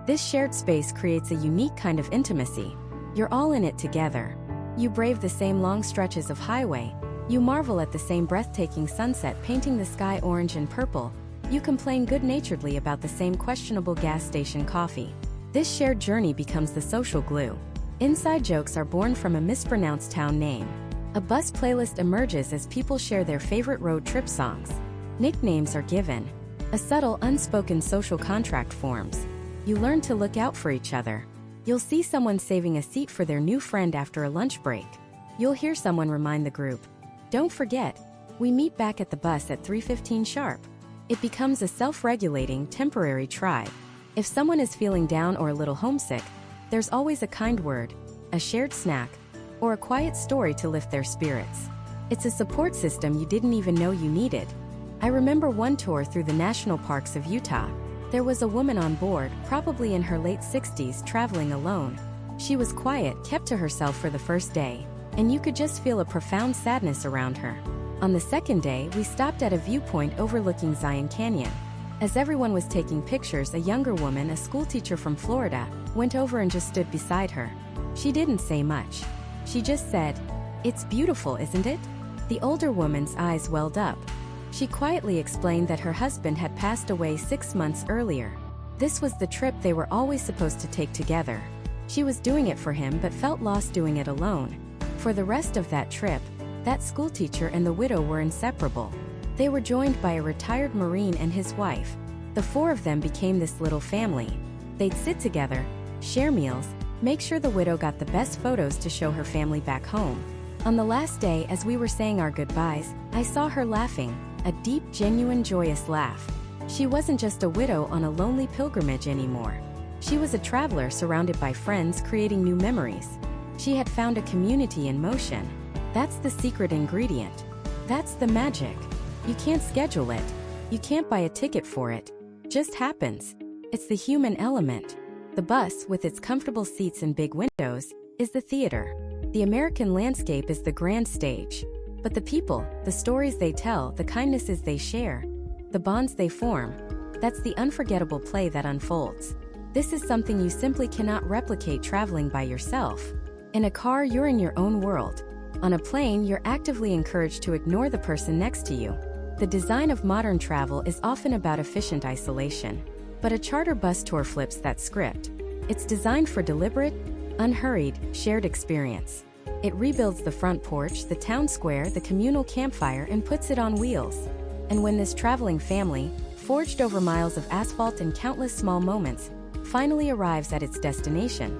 This shared space creates a unique kind of intimacy. You're all in it together. You brave the same long stretches of highway. You marvel at the same breathtaking sunset painting the sky orange and purple. You complain good-naturedly about the same questionable gas station coffee. This shared journey becomes the social glue. Inside jokes are born from a mispronounced town name. A bus playlist emerges as people share their favorite road trip songs. Nicknames are given. A subtle, unspoken social contract forms. You learn to look out for each other. You'll see someone saving a seat for their new friend after a lunch break. You'll hear someone remind the group, "Don't forget, we meet back at the bus at 3:15 sharp." It becomes a self-regulating, temporary tribe. If someone is feeling down or a little homesick, there's always a kind word, a shared snack, or a quiet story to lift their spirits. It's a support system you didn't even know you needed. I remember one tour through the national parks of Utah. There was a woman on board, probably in her late 60s, traveling alone. She was quiet, kept to herself for the first day, and you could just feel a profound sadness around her. On the second day, we stopped at a viewpoint overlooking Zion Canyon. As everyone was taking pictures, a younger woman, a schoolteacher from Florida, went over and just stood beside her. She didn't say much. She just said, "It's beautiful, isn't it?" The older woman's eyes welled up. She quietly explained that her husband had passed away 6 months earlier. This was the trip they were always supposed to take together. She was doing it for him but felt lost doing it alone. For the rest of that trip, that schoolteacher and the widow were inseparable. They were joined by a retired Marine and his wife. The four of them became this little family. They'd sit together, share meals, make sure the widow got the best photos to show her family back home. On the last day, as we were saying our goodbyes, I saw her laughing, a deep, genuine, joyous laugh. She wasn't just a widow on a lonely pilgrimage anymore. She was a traveler surrounded by friends creating new memories. She had found a community in motion. That's the secret ingredient. That's the magic. You can't schedule it. You can't buy a ticket for it. It just happens. It's the human element. The bus, with its comfortable seats and big windows, is the theater. The American landscape is the grand stage. But the people, the stories they tell, the kindnesses they share, the bonds they form, That's the unforgettable play that unfolds. This is something you simply cannot replicate traveling by yourself. In a car, you're in your own world. On a plane, you're actively encouraged to ignore the person next to you. The design of modern travel is often about efficient isolation. But a charter bus tour flips that script. It's designed for deliberate, unhurried, shared experience. It rebuilds the front porch, the town square, the communal campfire, and puts it on wheels. And when this traveling family, forged over miles of asphalt and countless small moments, finally arrives at its destination,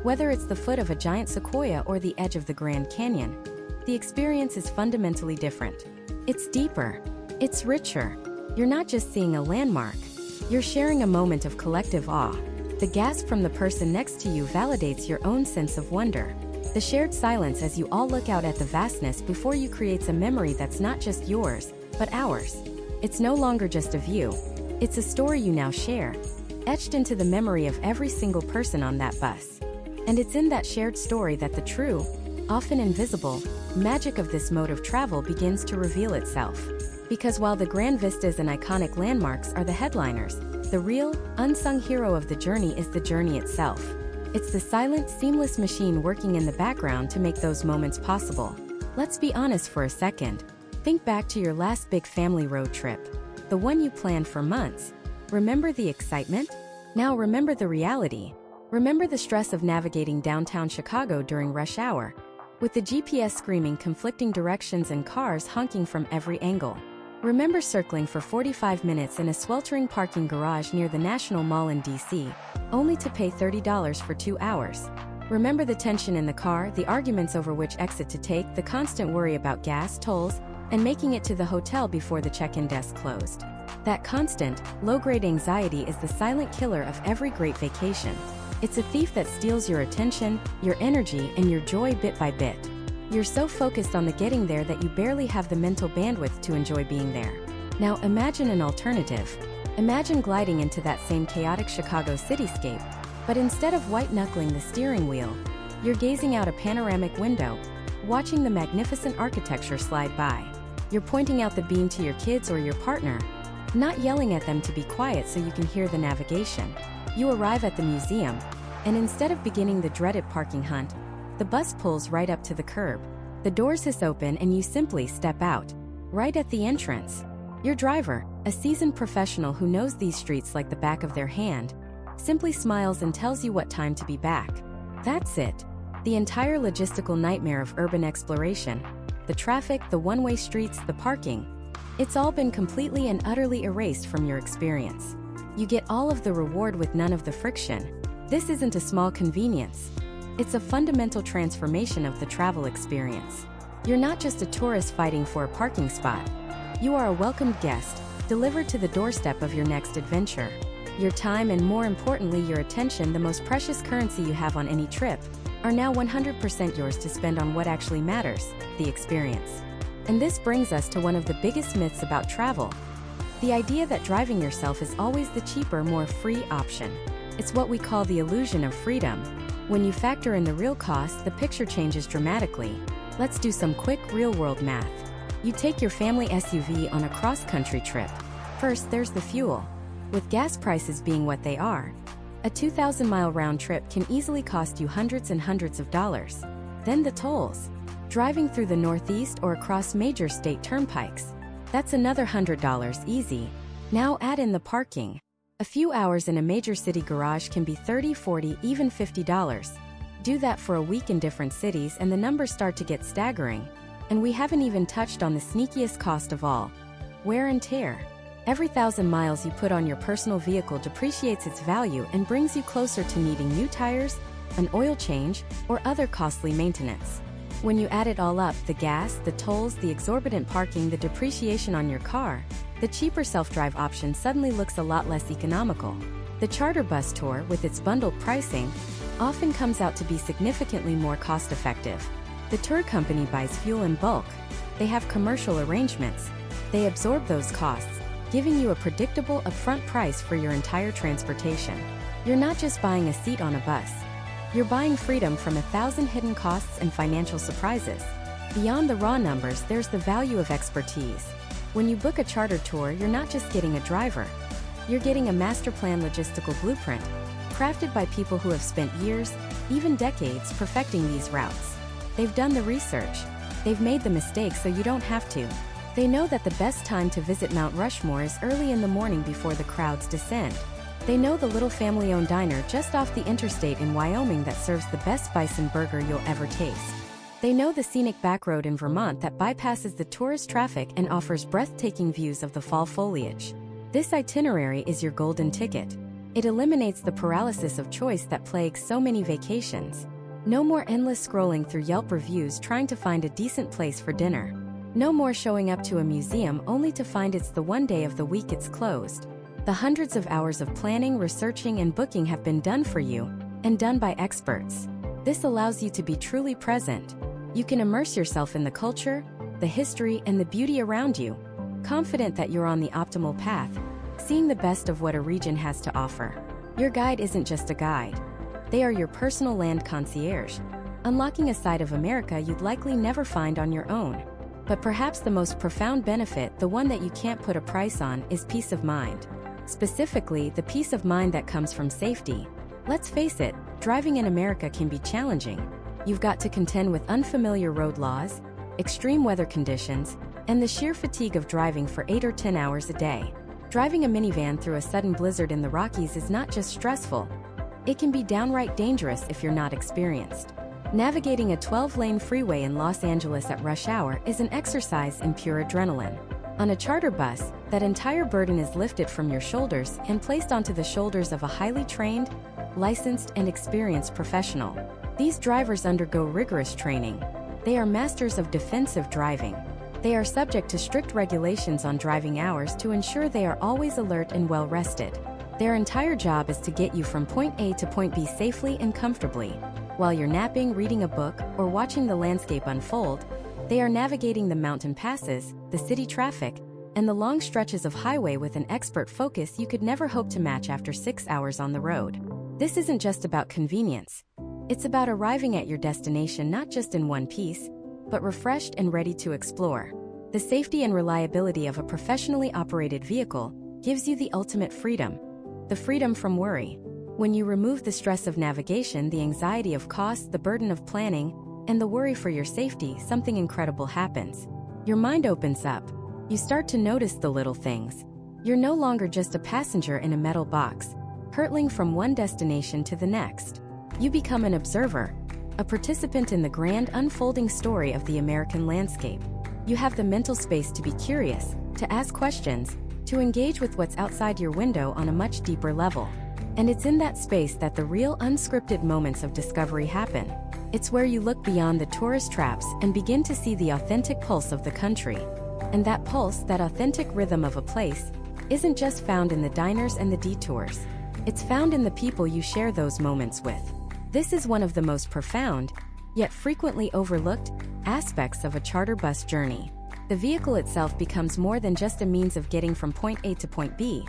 whether it's the foot of a giant sequoia or the edge of the Grand Canyon, the experience is fundamentally different. It's deeper. It's richer. You're not just seeing a landmark. You're sharing a moment of collective awe. The gasp from the person next to you validates your own sense of wonder. The shared silence as you all look out at the vastness before you creates a memory that's not just yours, but ours. It's no longer just a view. It's a story you now share, etched into the memory of every single person on that bus. And it's in that shared story that the true, often invisible, magic of this mode of travel begins to reveal itself. Because while the grand vistas and iconic landmarks are the headliners, the real, unsung hero of the journey is the journey itself. It's the silent, seamless machine working in the background to make those moments possible. Let's be honest for a second. Think back to your last big family road trip, the one you planned for months. Remember the excitement? Now remember the reality. Remember the stress of navigating downtown Chicago during rush hour, with the GPS screaming conflicting directions and cars honking from every angle. Remember circling for 45 minutes in a sweltering parking garage near the National Mall in DC, only to pay $30 for 2 hours. Remember the tension in the car, the arguments over which exit to take, the constant worry about gas, tolls, and making it to the hotel before the check-in desk closed. That constant, low-grade anxiety is the silent killer of every great vacation. It's a thief that steals your attention, your energy, and your joy bit by bit. You're so focused on the getting there that you barely have the mental bandwidth to enjoy being there. Now imagine an alternative. Imagine gliding into that same chaotic Chicago cityscape, but instead of white-knuckling the steering wheel, you're gazing out a panoramic window, watching the magnificent architecture slide by. You're pointing out the beam to your kids or your partner, not yelling at them to be quiet so you can hear the navigation. You arrive at the museum, and instead of beginning the dreaded parking hunt, the bus pulls right up to the curb. The doors hiss open and you simply step out, right at the entrance. Your driver, a seasoned professional who knows these streets like the back of their hand, simply smiles and tells you what time to be back. That's it. The entire logistical nightmare of urban exploration, the traffic, the one-way streets, the parking, it's all been completely and utterly erased from your experience. You get all of the reward with none of the friction. This isn't a small convenience. It's a fundamental transformation of the travel experience. You're not just a tourist fighting for a parking spot. You are a welcomed guest, delivered to the doorstep of your next adventure. Your time and, more importantly, your attention, the most precious currency you have on any trip, are now 100% yours to spend on what actually matters, the experience. And this brings us to one of the biggest myths about travel. The idea that driving yourself is always the cheaper, more free option. It's what we call the illusion of freedom. When you factor in the real costs, the picture changes dramatically. Let's do some quick, real-world math. You take your family SUV on a cross-country trip. First, there's the fuel. With gas prices being what they are, a 2,000-mile round trip can easily cost you hundreds and hundreds of dollars. Then the tolls. Driving through the Northeast or across major state turnpikes, that's another $100 easy. Now add in the parking. A few hours in a major city garage can be $30, $40, even $50. Do that for a week in different cities and the numbers start to get staggering. And we haven't even touched on the sneakiest cost of all: wear and tear. Every 1,000 miles you put on your personal vehicle depreciates its value and brings you closer to needing new tires, an oil change, or other costly maintenance. When you add it all up, the gas, the tolls, the exorbitant parking, the depreciation on your car, the cheaper self-drive option suddenly looks a lot less economical. The charter bus tour, with its bundled pricing, often comes out to be significantly more cost-effective. The tour company buys fuel in bulk. They have commercial arrangements. They absorb those costs, giving you a predictable upfront price for your entire transportation. You're not just buying a seat on a bus. You're buying freedom from 1,000 hidden costs and financial surprises. Beyond the raw numbers, there's the value of expertise. When you book a charter tour, you're not just getting a driver. You're getting a master plan logistical blueprint, crafted by people who have spent years, even decades, perfecting these routes. They've done the research. They've made the mistakes so you don't have to. They know that the best time to visit Mount Rushmore is early in the morning before the crowds descend. They know the little family-owned diner just off the interstate in Wyoming that serves the best bison burger you'll ever taste. They know the scenic back road in Vermont that bypasses the tourist traffic and offers breathtaking views of the fall foliage. This itinerary is your golden ticket. It eliminates the paralysis of choice that plagues so many vacations. No more endless scrolling through Yelp reviews trying to find a decent place for dinner. No more showing up to a museum only to find it's the one day of the week it's closed. The hundreds of hours of planning, researching, and booking have been done for you, and done by experts. This allows you to be truly present. You can immerse yourself in the culture, the history, and the beauty around you, confident that you're on the optimal path, seeing the best of what a region has to offer. Your guide isn't just a guide. They are your personal land concierge, unlocking a side of America you'd likely never find on your own. But perhaps the most profound benefit, the one that you can't put a price on, is peace of mind. Specifically, the peace of mind that comes from safety. Let's face it, driving in America can be challenging. You've got to contend with unfamiliar road laws, extreme weather conditions, and the sheer fatigue of driving for 8 or 10 hours a day. Driving a minivan through a sudden blizzard in the Rockies is not just stressful. It can be downright dangerous if you're not experienced. Navigating a 12-lane freeway in Los Angeles at rush hour is an exercise in pure adrenaline. On a charter bus, that entire burden is lifted from your shoulders and placed onto the shoulders of a highly trained, licensed, and experienced professional. These drivers undergo rigorous training. They are masters of defensive driving. They are subject to strict regulations on driving hours to ensure they are always alert and well-rested. Their entire job is to get you from point A to point B safely and comfortably. While you're napping, reading a book, or watching the landscape unfold, they are navigating the mountain passes, the city traffic, and the long stretches of highway with an expert focus you could never hope to match after 6 hours on the road. This isn't just about convenience. It's about arriving at your destination not just in one piece, but refreshed and ready to explore. The safety and reliability of a professionally operated vehicle gives you the ultimate freedom. The freedom from worry. When you remove the stress of navigation, the anxiety of cost, the burden of planning, and the worry for your safety, something incredible happens. Your mind opens up. You start to notice the little things. You're no longer just a passenger in a metal box, hurtling from one destination to the next. You become an observer, a participant in the grand unfolding story of the American landscape. You have the mental space to be curious, to ask questions, to engage with what's outside your window on a much deeper level. And it's in that space that the real unscripted moments of discovery happen. It's where you look beyond the tourist traps and begin to see the authentic pulse of the country. And that pulse, that authentic rhythm of a place, isn't just found in the diners and the detours. It's found in the people you share those moments with. This is one of the most profound, yet frequently overlooked, aspects of a charter bus journey. The vehicle itself becomes more than just a means of getting from point A to point B.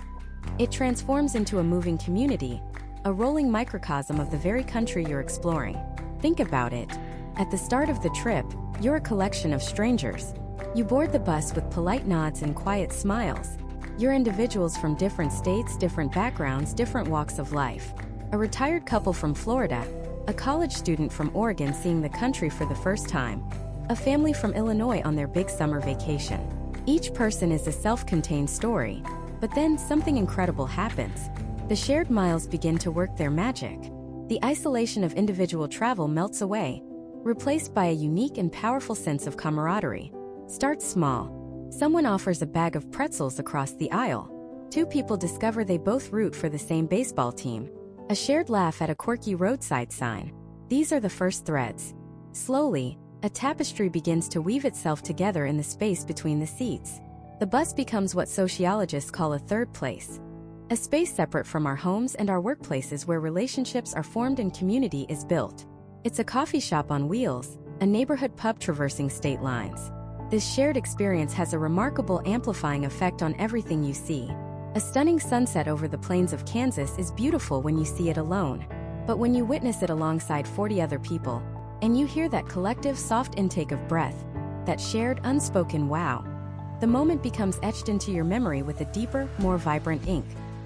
It transforms into a moving community, a rolling microcosm of the very country you're exploring. Think about it. At the start of the trip, you're a collection of strangers. You board the bus with polite nods and quiet smiles. You're individuals from different states, different backgrounds, different walks of life. A retired couple from Florida, a college student from Oregon seeing the country for the first time, a family from Illinois on their big summer vacation. Each person is a self-contained story, but then something incredible happens. The shared miles begin to work their magic. The isolation of individual travel melts away, replaced by a unique and powerful sense of camaraderie. Start small. Someone offers a bag of pretzels across the aisle. Two people discover they both root for the same baseball team. A shared laugh at a quirky roadside sign. These are the first threads. Slowly, a tapestry begins to weave itself together in the space between the seats. The bus becomes what sociologists call a third place. A space separate from our homes and our workplaces where relationships are formed and community is built. It's a coffee shop on wheels, a neighborhood pub traversing state lines. This shared experience has a remarkable amplifying effect on everything you see. A stunning sunset over the plains of Kansas is beautiful when you see it alone. But when you witness it alongside 40 other people, and you hear that collective soft intake of breath, that shared unspoken wow, the moment becomes etched into your memory with a deeper, more vibrant ink.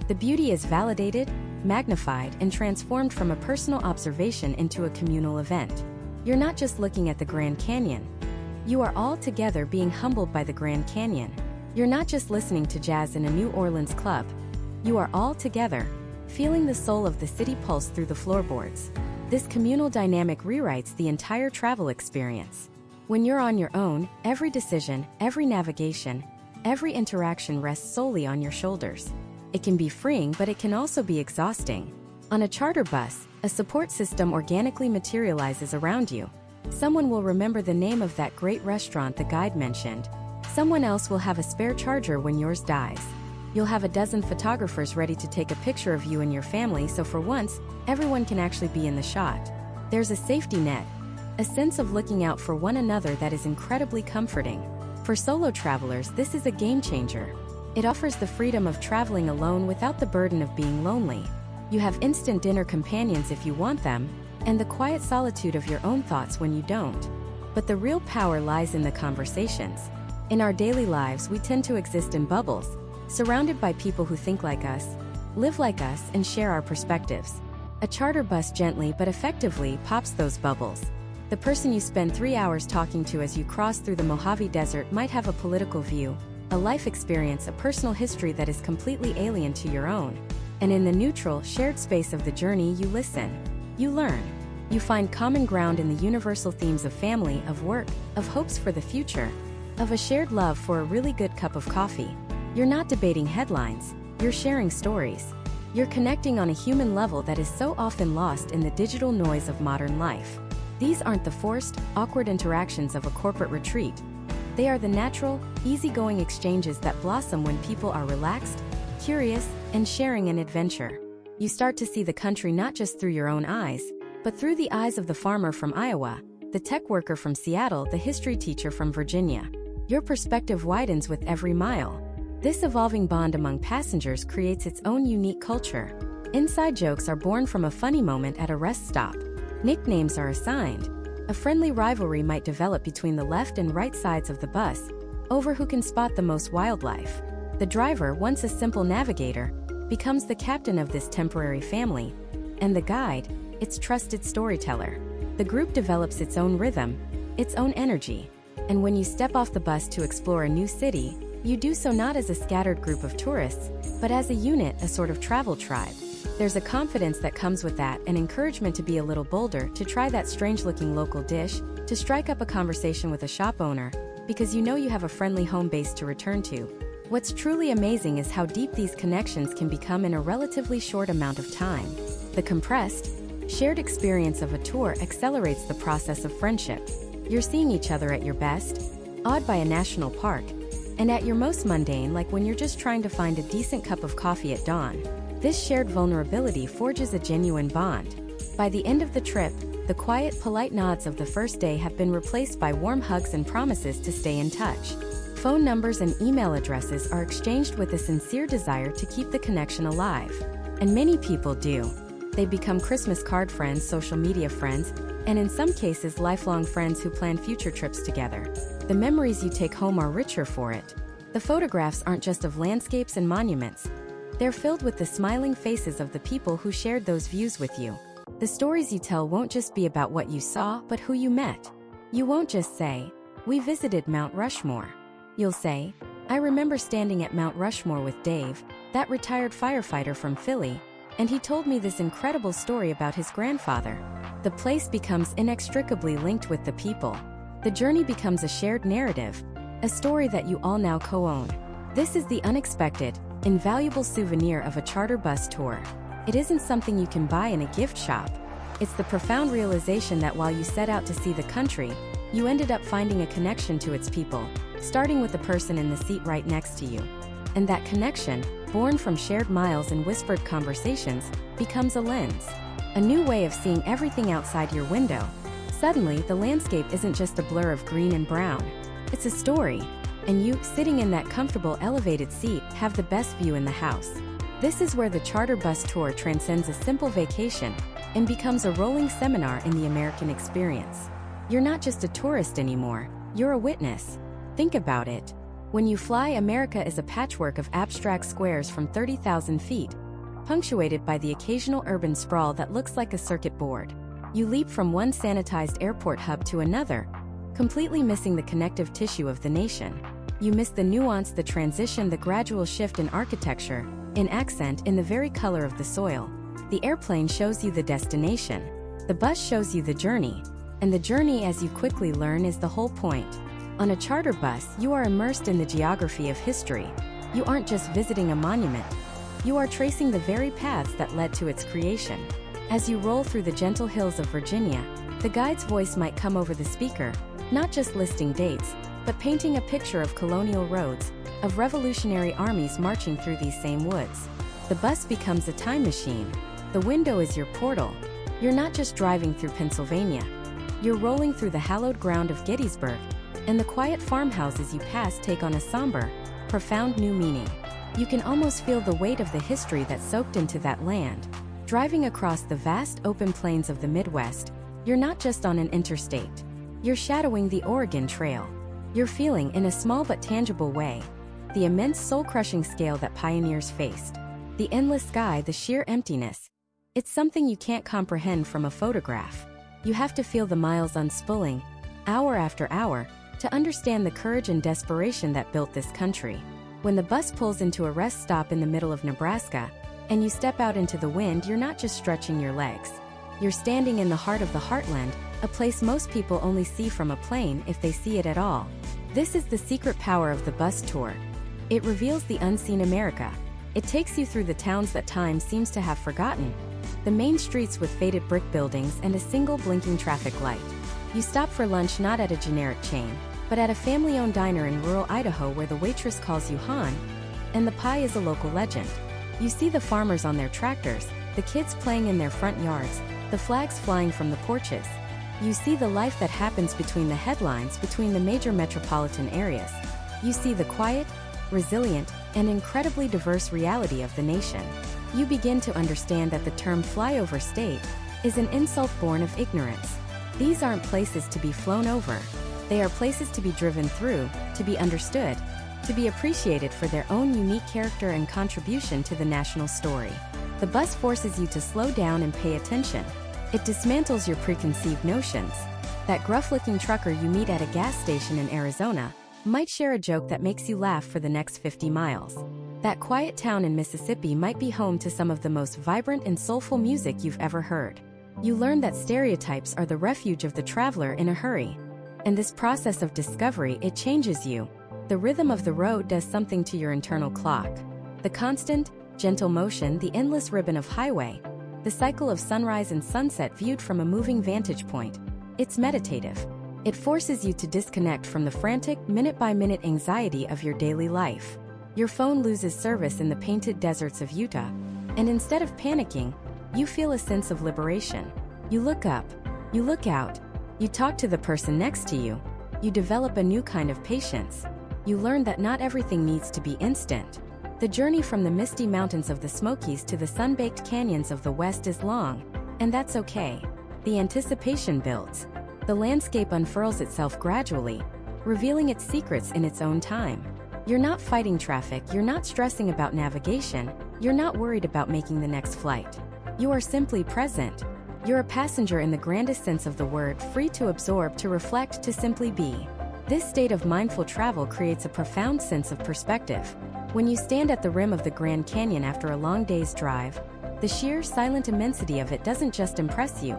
The beauty is validated, magnified, and transformed from a personal observation into a communal event. You're not just looking at the Grand Canyon. You are all together being humbled by the Grand Canyon. You're not just listening to jazz in a New Orleans club. You are all together, feeling the soul of the city pulse through the floorboards. This communal dynamic rewrites the entire travel experience. When you're on your own, every decision, every navigation, every interaction rests solely on your shoulders. It can be freeing, but it can also be exhausting. On a charter bus, a support system organically materializes around you. Someone will remember the name of that great restaurant the guide mentioned. Someone else will have a spare charger when yours dies. You'll have a dozen photographers ready to take a picture of you and your family, so for once, everyone can actually be in the shot. There's a safety net, a sense of looking out for one another that is incredibly comforting. For solo travelers, this is a game changer. It offers the freedom of traveling alone without the burden of being lonely. You have instant dinner companions if you want them, and the quiet solitude of your own thoughts when you don't. But the real power lies in the conversations. In our daily lives, we tend to exist in bubbles, surrounded by people who think like us, live like us, and share our perspectives. A charter bus gently but effectively pops those bubbles. The person you spend 3 hours talking to as you cross through the Mojave Desert might have a political view, a life experience, a personal history that is completely alien to your own. And in the neutral, shared space of the journey, you listen. You learn. You find common ground in the universal themes of family, of work, of hopes for the future, of a shared love for a really good cup of coffee. You're not debating headlines, you're sharing stories. You're connecting on a human level that is so often lost in the digital noise of modern life. These aren't the forced, awkward interactions of a corporate retreat. They are the natural, easygoing exchanges that blossom when people are relaxed, curious, and sharing an adventure. You start to see the country not just through your own eyes, but through the eyes of the farmer from Iowa, the tech worker from Seattle, the history teacher from Virginia. Your perspective widens with every mile. This evolving bond among passengers creates its own unique culture. Inside jokes are born from a funny moment at a rest stop. Nicknames are assigned. A friendly rivalry might develop between the left and right sides of the bus over who can spot the most wildlife. The driver, once a simple navigator, becomes the captain of this temporary family, and the guide, its trusted storyteller. The group develops its own rhythm, its own energy, and when you step off the bus to explore a new city, you do so not as a scattered group of tourists, but as a unit, a sort of travel tribe. There's a confidence that comes with that, an encouragement to be a little bolder, to try that strange-looking local dish, to strike up a conversation with a shop owner, because you know you have a friendly home base to return to. What's truly amazing is how deep these connections can become in a relatively short amount of time. The compressed, shared experience of a tour accelerates the process of friendship. You're seeing each other at your best, awed by a national park, and at your most mundane, like when you're just trying to find a decent cup of coffee at dawn. This shared vulnerability forges a genuine bond. By the end of the trip, the quiet, polite nods of the first day have been replaced by warm hugs and promises to stay in touch. Phone numbers and email addresses are exchanged with a sincere desire to keep the connection alive. And many people do. They become Christmas card friends, social media friends, and in some cases lifelong friends who plan future trips together. The memories you take home are richer for it. The photographs aren't just of landscapes and monuments. They're filled with the smiling faces of the people who shared those views with you. The stories you tell won't just be about what you saw, but who you met. You won't just say, "We visited Mount Rushmore." You'll say, "I remember standing at Mount Rushmore with Dave, that retired firefighter from Philly, and he told me this incredible story about his grandfather." The place becomes inextricably linked with the people. The journey becomes a shared narrative, a story that you all now co-own. This is the unexpected, invaluable souvenir of a charter bus tour. It isn't something you can buy in a gift shop. It's the profound realization that while you set out to see the country, you ended up finding a connection to its people, starting with the person in the seat right next to you. And that connection, born from shared miles and whispered conversations, becomes a lens. A new way of seeing everything outside your window. Suddenly, the landscape isn't just a blur of green and brown. It's a story. And you, sitting in that comfortable elevated seat, have the best view in the house. This is where the charter bus tour transcends a simple vacation and becomes a rolling seminar in the American experience. You're not just a tourist anymore, you're a witness. Think about it. When you fly, America is a patchwork of abstract squares from 30,000 feet, punctuated by the occasional urban sprawl that looks like a circuit board. You leap from one sanitized airport hub to another, completely missing the connective tissue of the nation. You miss the nuance, the transition, the gradual shift in architecture, in accent, in the very color of the soil. The airplane shows you the destination. The bus shows you the journey. And the journey, as you quickly learn, is the whole point. On a charter bus, you are immersed in the geography of history. You aren't just visiting a monument. You are tracing the very paths that led to its creation. As you roll through the gentle hills of Virginia, the guide's voice might come over the speaker, not just listing dates, but painting a picture of colonial roads, of revolutionary armies marching through these same woods. The bus becomes a time machine. The window is your portal. You're not just driving through Pennsylvania. You're rolling through the hallowed ground of Gettysburg, and the quiet farmhouses you pass take on a somber, profound new meaning. You can almost feel the weight of the history that soaked into that land. Driving across the vast open plains of the Midwest, you're not just on an interstate. You're shadowing the Oregon Trail. You're feeling, in a small but tangible way, the immense soul-crushing scale that pioneers faced. The endless sky, the sheer emptiness. It's something you can't comprehend from a photograph. You have to feel the miles unspooling, hour after hour, to understand the courage and desperation that built this country. When the bus pulls into a rest stop in the middle of Nebraska, and you step out into the wind, you're not just stretching your legs. You're standing in the heart of the heartland, a place most people only see from a plane, if they see it at all. This is the secret power of the bus tour. It reveals the unseen America. It takes you through the towns that time seems to have forgotten, the main streets with faded brick buildings and a single blinking traffic light. You stop for lunch not at a generic chain, but at a family-owned diner in rural Idaho where the waitress calls you Han, and the pie is a local legend. You see the farmers on their tractors, the kids playing in their front yards, the flags flying from the porches. You see the life that happens between the headlines, between the major metropolitan areas. You see the quiet, resilient, and incredibly diverse reality of the nation. You begin to understand that the term flyover state is an insult born of ignorance. These aren't places to be flown over. They are places to be driven through, to be understood, to be appreciated for their own unique character and contribution to the national story. The bus forces you to slow down and pay attention. It dismantles your preconceived notions. That gruff-looking trucker you meet at a gas station in Arizona might share a joke that makes you laugh for the next 50 miles. That quiet town in Mississippi might be home to some of the most vibrant and soulful music you've ever heard. You learn that stereotypes are the refuge of the traveler in a hurry. And this process of discovery, it changes you. The rhythm of the road does something to your internal clock. The constant, gentle motion, the endless ribbon of highway, the cycle of sunrise and sunset viewed from a moving vantage point. It's meditative. It forces you to disconnect from the frantic, minute-by-minute anxiety of your daily life. Your phone loses service in the painted deserts of Utah, and instead of panicking, you feel a sense of liberation. You look up, you look out, you talk to the person next to you, you develop a new kind of patience. You learn that not everything needs to be instant. The journey from the misty mountains of the Smokies to the sun-baked canyons of the West is long, and that's okay. The anticipation builds. The landscape unfurls itself gradually, revealing its secrets in its own time. You're not fighting traffic, you're not stressing about navigation, you're not worried about making the next flight. You are simply present. You're a passenger in the grandest sense of the word, free to absorb, to reflect, to simply be. This state of mindful travel creates a profound sense of perspective. When you stand at the rim of the Grand Canyon after a long day's drive, the sheer, silent immensity of it doesn't just impress you,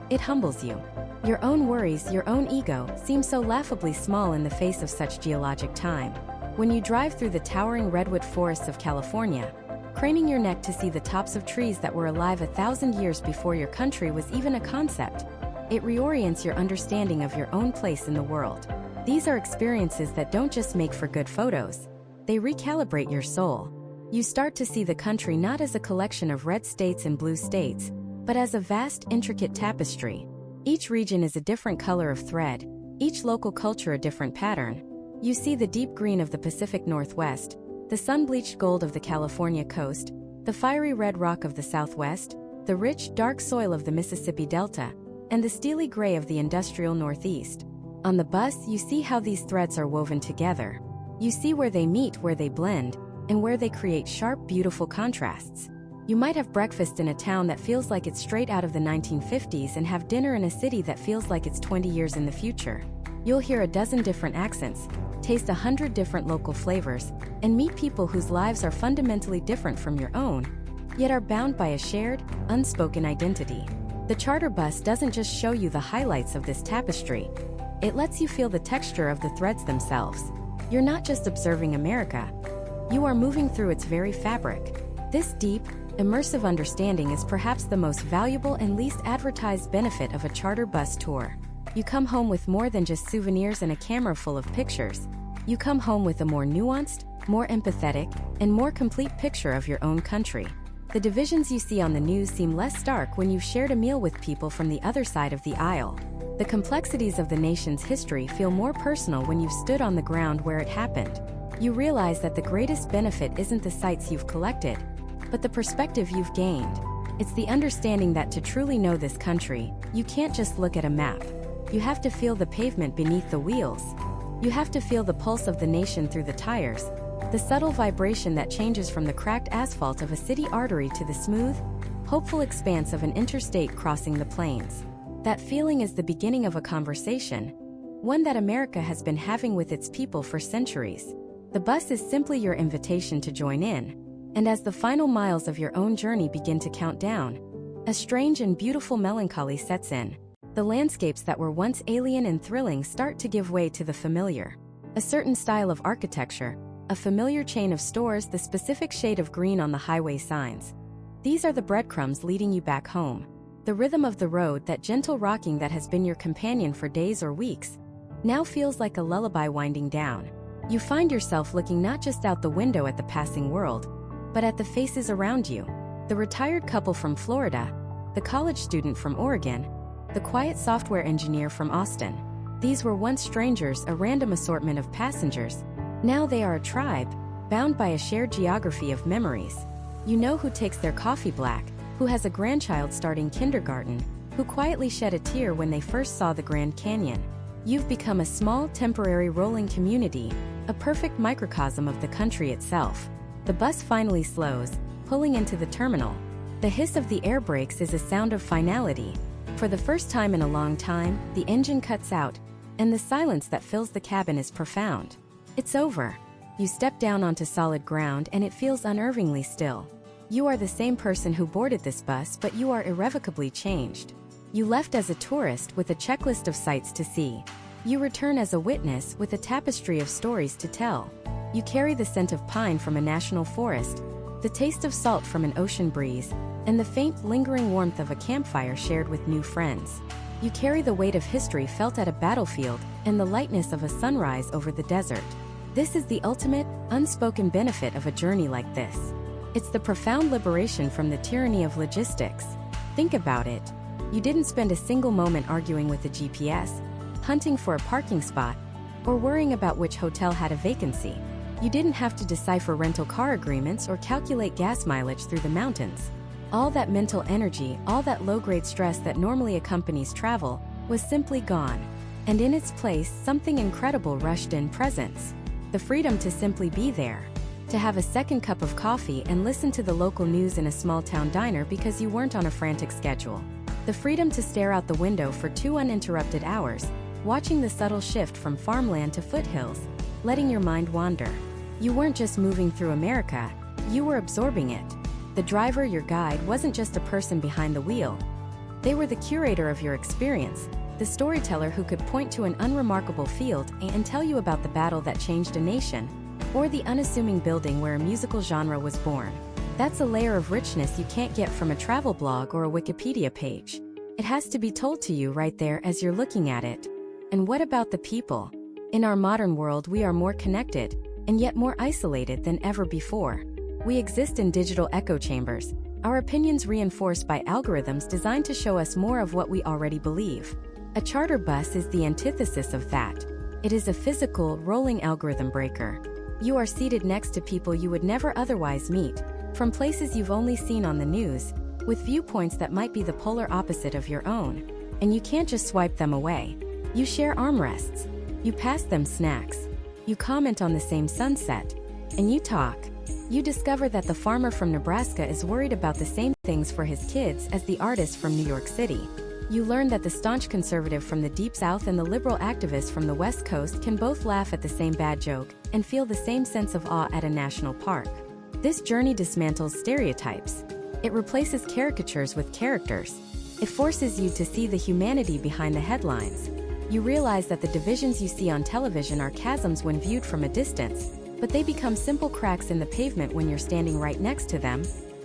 it humbles you. Your own worries, your own ego, seem so laughably small in the face of such geologic time. When you drive through the towering redwood forests of California, craning your neck to see the tops of trees that were alive 1,000 years before your country was even a concept, it reorients your understanding of your own place in the world. These are experiences that don't just make for good photos. They recalibrate your soul. You start to see the country not as a collection of red states and blue states, but as a vast, intricate tapestry. Each region is a different color of thread, each local culture a different pattern. You see the deep green of the Pacific Northwest, the sun-bleached gold of the California coast, the fiery red rock of the Southwest, the rich, dark soil of the Mississippi Delta, and the steely gray of the industrial Northeast. On the bus, you see how these threads are woven together. You see where they meet, where they blend, and where they create sharp, beautiful contrasts. You might have breakfast in a town that feels like it's straight out of the 1950s and have dinner in a city that feels like it's 20 years in the future. You'll hear a dozen different accents, taste 100 different local flavors, and meet people whose lives are fundamentally different from your own, yet are bound by a shared, unspoken identity. The charter bus doesn't just show you the highlights of this tapestry. It lets you feel the texture of the threads themselves. You're not just observing America. You are moving through its very fabric. This deep, immersive understanding is perhaps the most valuable and least advertised benefit of a charter bus tour. You come home with more than just souvenirs and a camera full of pictures. You come home with a more nuanced, more empathetic, and more complete picture of your own country. The divisions you see on the news seem less stark when you've shared a meal with people from the other side of the aisle. The complexities of the nation's history feel more personal when you've stood on the ground where it happened. You realize that the greatest benefit isn't the sights you've collected, but the perspective you've gained. It's the understanding that to truly know this country, you can't just look at a map. You have to feel the pavement beneath the wheels. You have to feel the pulse of the nation through the tires, the subtle vibration that changes from the cracked asphalt of a city artery to the smooth, hopeful expanse of an interstate crossing the plains. That feeling is the beginning of a conversation, one that America has been having with its people for centuries. The bus is simply your invitation to join in. And as the final miles of your own journey begin to count down, a strange and beautiful melancholy sets in. The landscapes that were once alien and thrilling start to give way to the familiar. A certain style of architecture, a familiar chain of stores, the specific shade of green on the highway signs. These are the breadcrumbs leading you back home. The rhythm of the road, that gentle rocking that has been your companion for days or weeks, now feels like a lullaby winding down. You find yourself looking not just out the window at the passing world, but at the faces around you. The retired couple from Florida, the college student from Oregon, the quiet software engineer from Austin. These were once strangers, a random assortment of passengers. Now they are a tribe, bound by a shared geography of memories. You know who takes their coffee black, who has a grandchild starting kindergarten, who quietly shed a tear when they first saw the Grand Canyon. You've become a small, temporary rolling community, a perfect microcosm of the country itself. The bus finally slows, pulling into the terminal. The hiss of the air brakes is a sound of finality. For the first time in a long time, the engine cuts out, and the silence that fills the cabin is profound. It's over. You step down onto solid ground and it feels unnervingly still. You are the same person who boarded this bus, but you are irrevocably changed. You left as a tourist with a checklist of sights to see. You return as a witness with a tapestry of stories to tell. You carry the scent of pine from a national forest, the taste of salt from an ocean breeze, and the faint, lingering warmth of a campfire shared with new friends. You carry the weight of history felt at a battlefield and the lightness of a sunrise over the desert. This is the ultimate, unspoken benefit of a journey like this. It's the profound liberation from the tyranny of logistics. Think about it. You didn't spend a single moment arguing with the GPS, hunting for a parking spot, or worrying about which hotel had a vacancy. You didn't have to decipher rental car agreements or calculate gas mileage through the mountains. All that mental energy, all that low-grade stress that normally accompanies travel, was simply gone. And in its place, something incredible rushed in: presence. The freedom to simply be there. To have a second cup of coffee and listen to the local news in a small-town diner because you weren't on a frantic schedule. The freedom to stare out the window for 2 uninterrupted hours, watching the subtle shift from farmland to foothills, letting your mind wander. You weren't just moving through America, you were absorbing it. The driver, your guide, wasn't just a person behind the wheel. They were the curator of your experience, the storyteller who could point to an unremarkable field and tell you about the battle that changed a nation, or the unassuming building where a musical genre was born. That's a layer of richness you can't get from a travel blog or a Wikipedia page. It has to be told to you right there as you're looking at it. And what about the people? In our modern world, we are more connected, and yet more isolated than ever before. We exist in digital echo chambers, our opinions reinforced by algorithms designed to show us more of what we already believe. A charter bus is the antithesis of that. It is a physical, rolling algorithm breaker. You are seated next to people you would never otherwise meet, from places you've only seen on the news, with viewpoints that might be the polar opposite of your own. And you can't just swipe them away. You share armrests. You pass them snacks. You comment on the same sunset. And you talk. You discover that the farmer from Nebraska is worried about the same things for his kids as the artist from New York City. You learn that the staunch conservative from the Deep South and the liberal activist from the West Coast can both laugh at the same bad joke and feel the same sense of awe at a national park. This journey dismantles stereotypes. It replaces caricatures with characters. It forces you to see the humanity behind the headlines. You realize that the divisions you see on television are chasms when viewed from a distance, but they become simple cracks in the pavement when you're standing right next to them,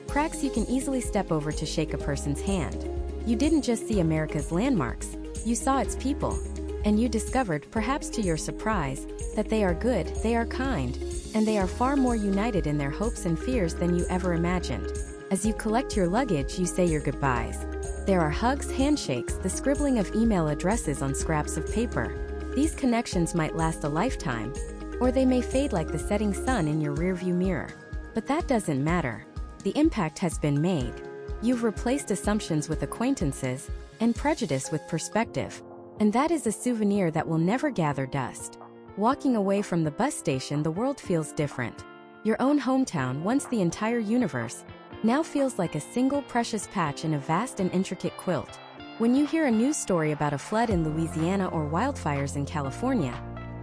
cracks you can easily step over to shake a person's hand. You didn't just see America's landmarks, you saw its people. And you discovered, perhaps to your surprise, that they are good, they are kind, and they are far more united in their hopes and fears than you ever imagined. As you collect your luggage, you say your goodbyes. There are hugs, handshakes, the scribbling of email addresses on scraps of paper. These connections might last a lifetime, or they may fade like the setting sun in your rearview mirror. But that doesn't matter. The impact has been made. You've replaced assumptions with acquaintances, and prejudice with perspective. And that is a souvenir that will never gather dust. Walking away from the bus station, the world feels different. Your own hometown, once the entire universe, now feels like a single precious patch in a vast and intricate quilt. When you hear a news story about a flood in Louisiana or wildfires in California,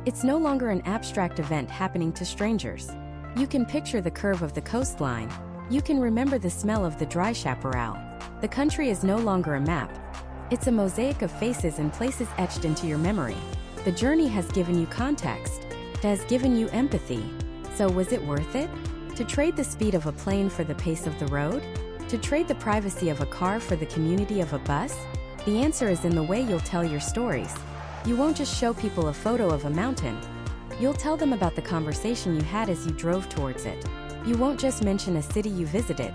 it's no longer an abstract event happening to strangers. You can picture the curve of the coastline. You can remember the smell of the dry chaparral. The country is no longer a map. It's a mosaic of faces and places etched into your memory. The journey has given you context. It has given you empathy. So was it worth it? To trade the speed of a plane for the pace of the road? To trade the privacy of a car for the community of a bus? The answer is in the way you'll tell your stories. You won't just show people a photo of a mountain. You'll tell them about the conversation you had as you drove towards it. You won't just mention a city you visited.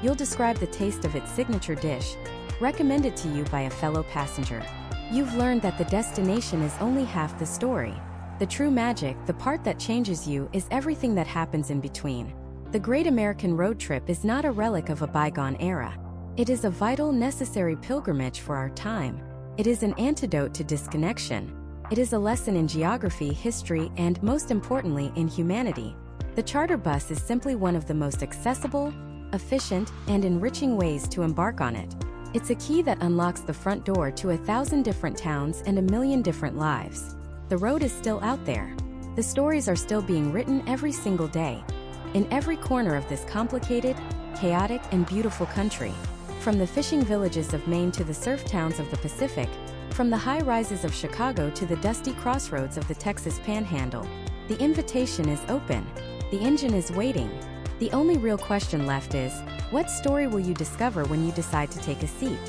You'll describe the taste of its signature dish, recommended to you by a fellow passenger. You've learned that the destination is only half the story. The true magic, the part that changes you, is everything that happens in between. The Great American Road Trip is not a relic of a bygone era. It is a vital, necessary pilgrimage for our time. It is an antidote to disconnection. It is a lesson in geography, history, and, most importantly, in humanity. The charter bus is simply one of the most accessible, efficient, and enriching ways to embark on it. It's a key that unlocks the front door to 1,000 different towns and 1,000,000 different lives. The road is still out there. The stories are still being written every single day. In every corner of this complicated, chaotic, and beautiful country. From the fishing villages of Maine to the surf towns of the Pacific, from the high rises of Chicago to the dusty crossroads of the Texas Panhandle, the invitation is open. The engine is waiting. The only real question left is, what story will you discover when you decide to take a seat?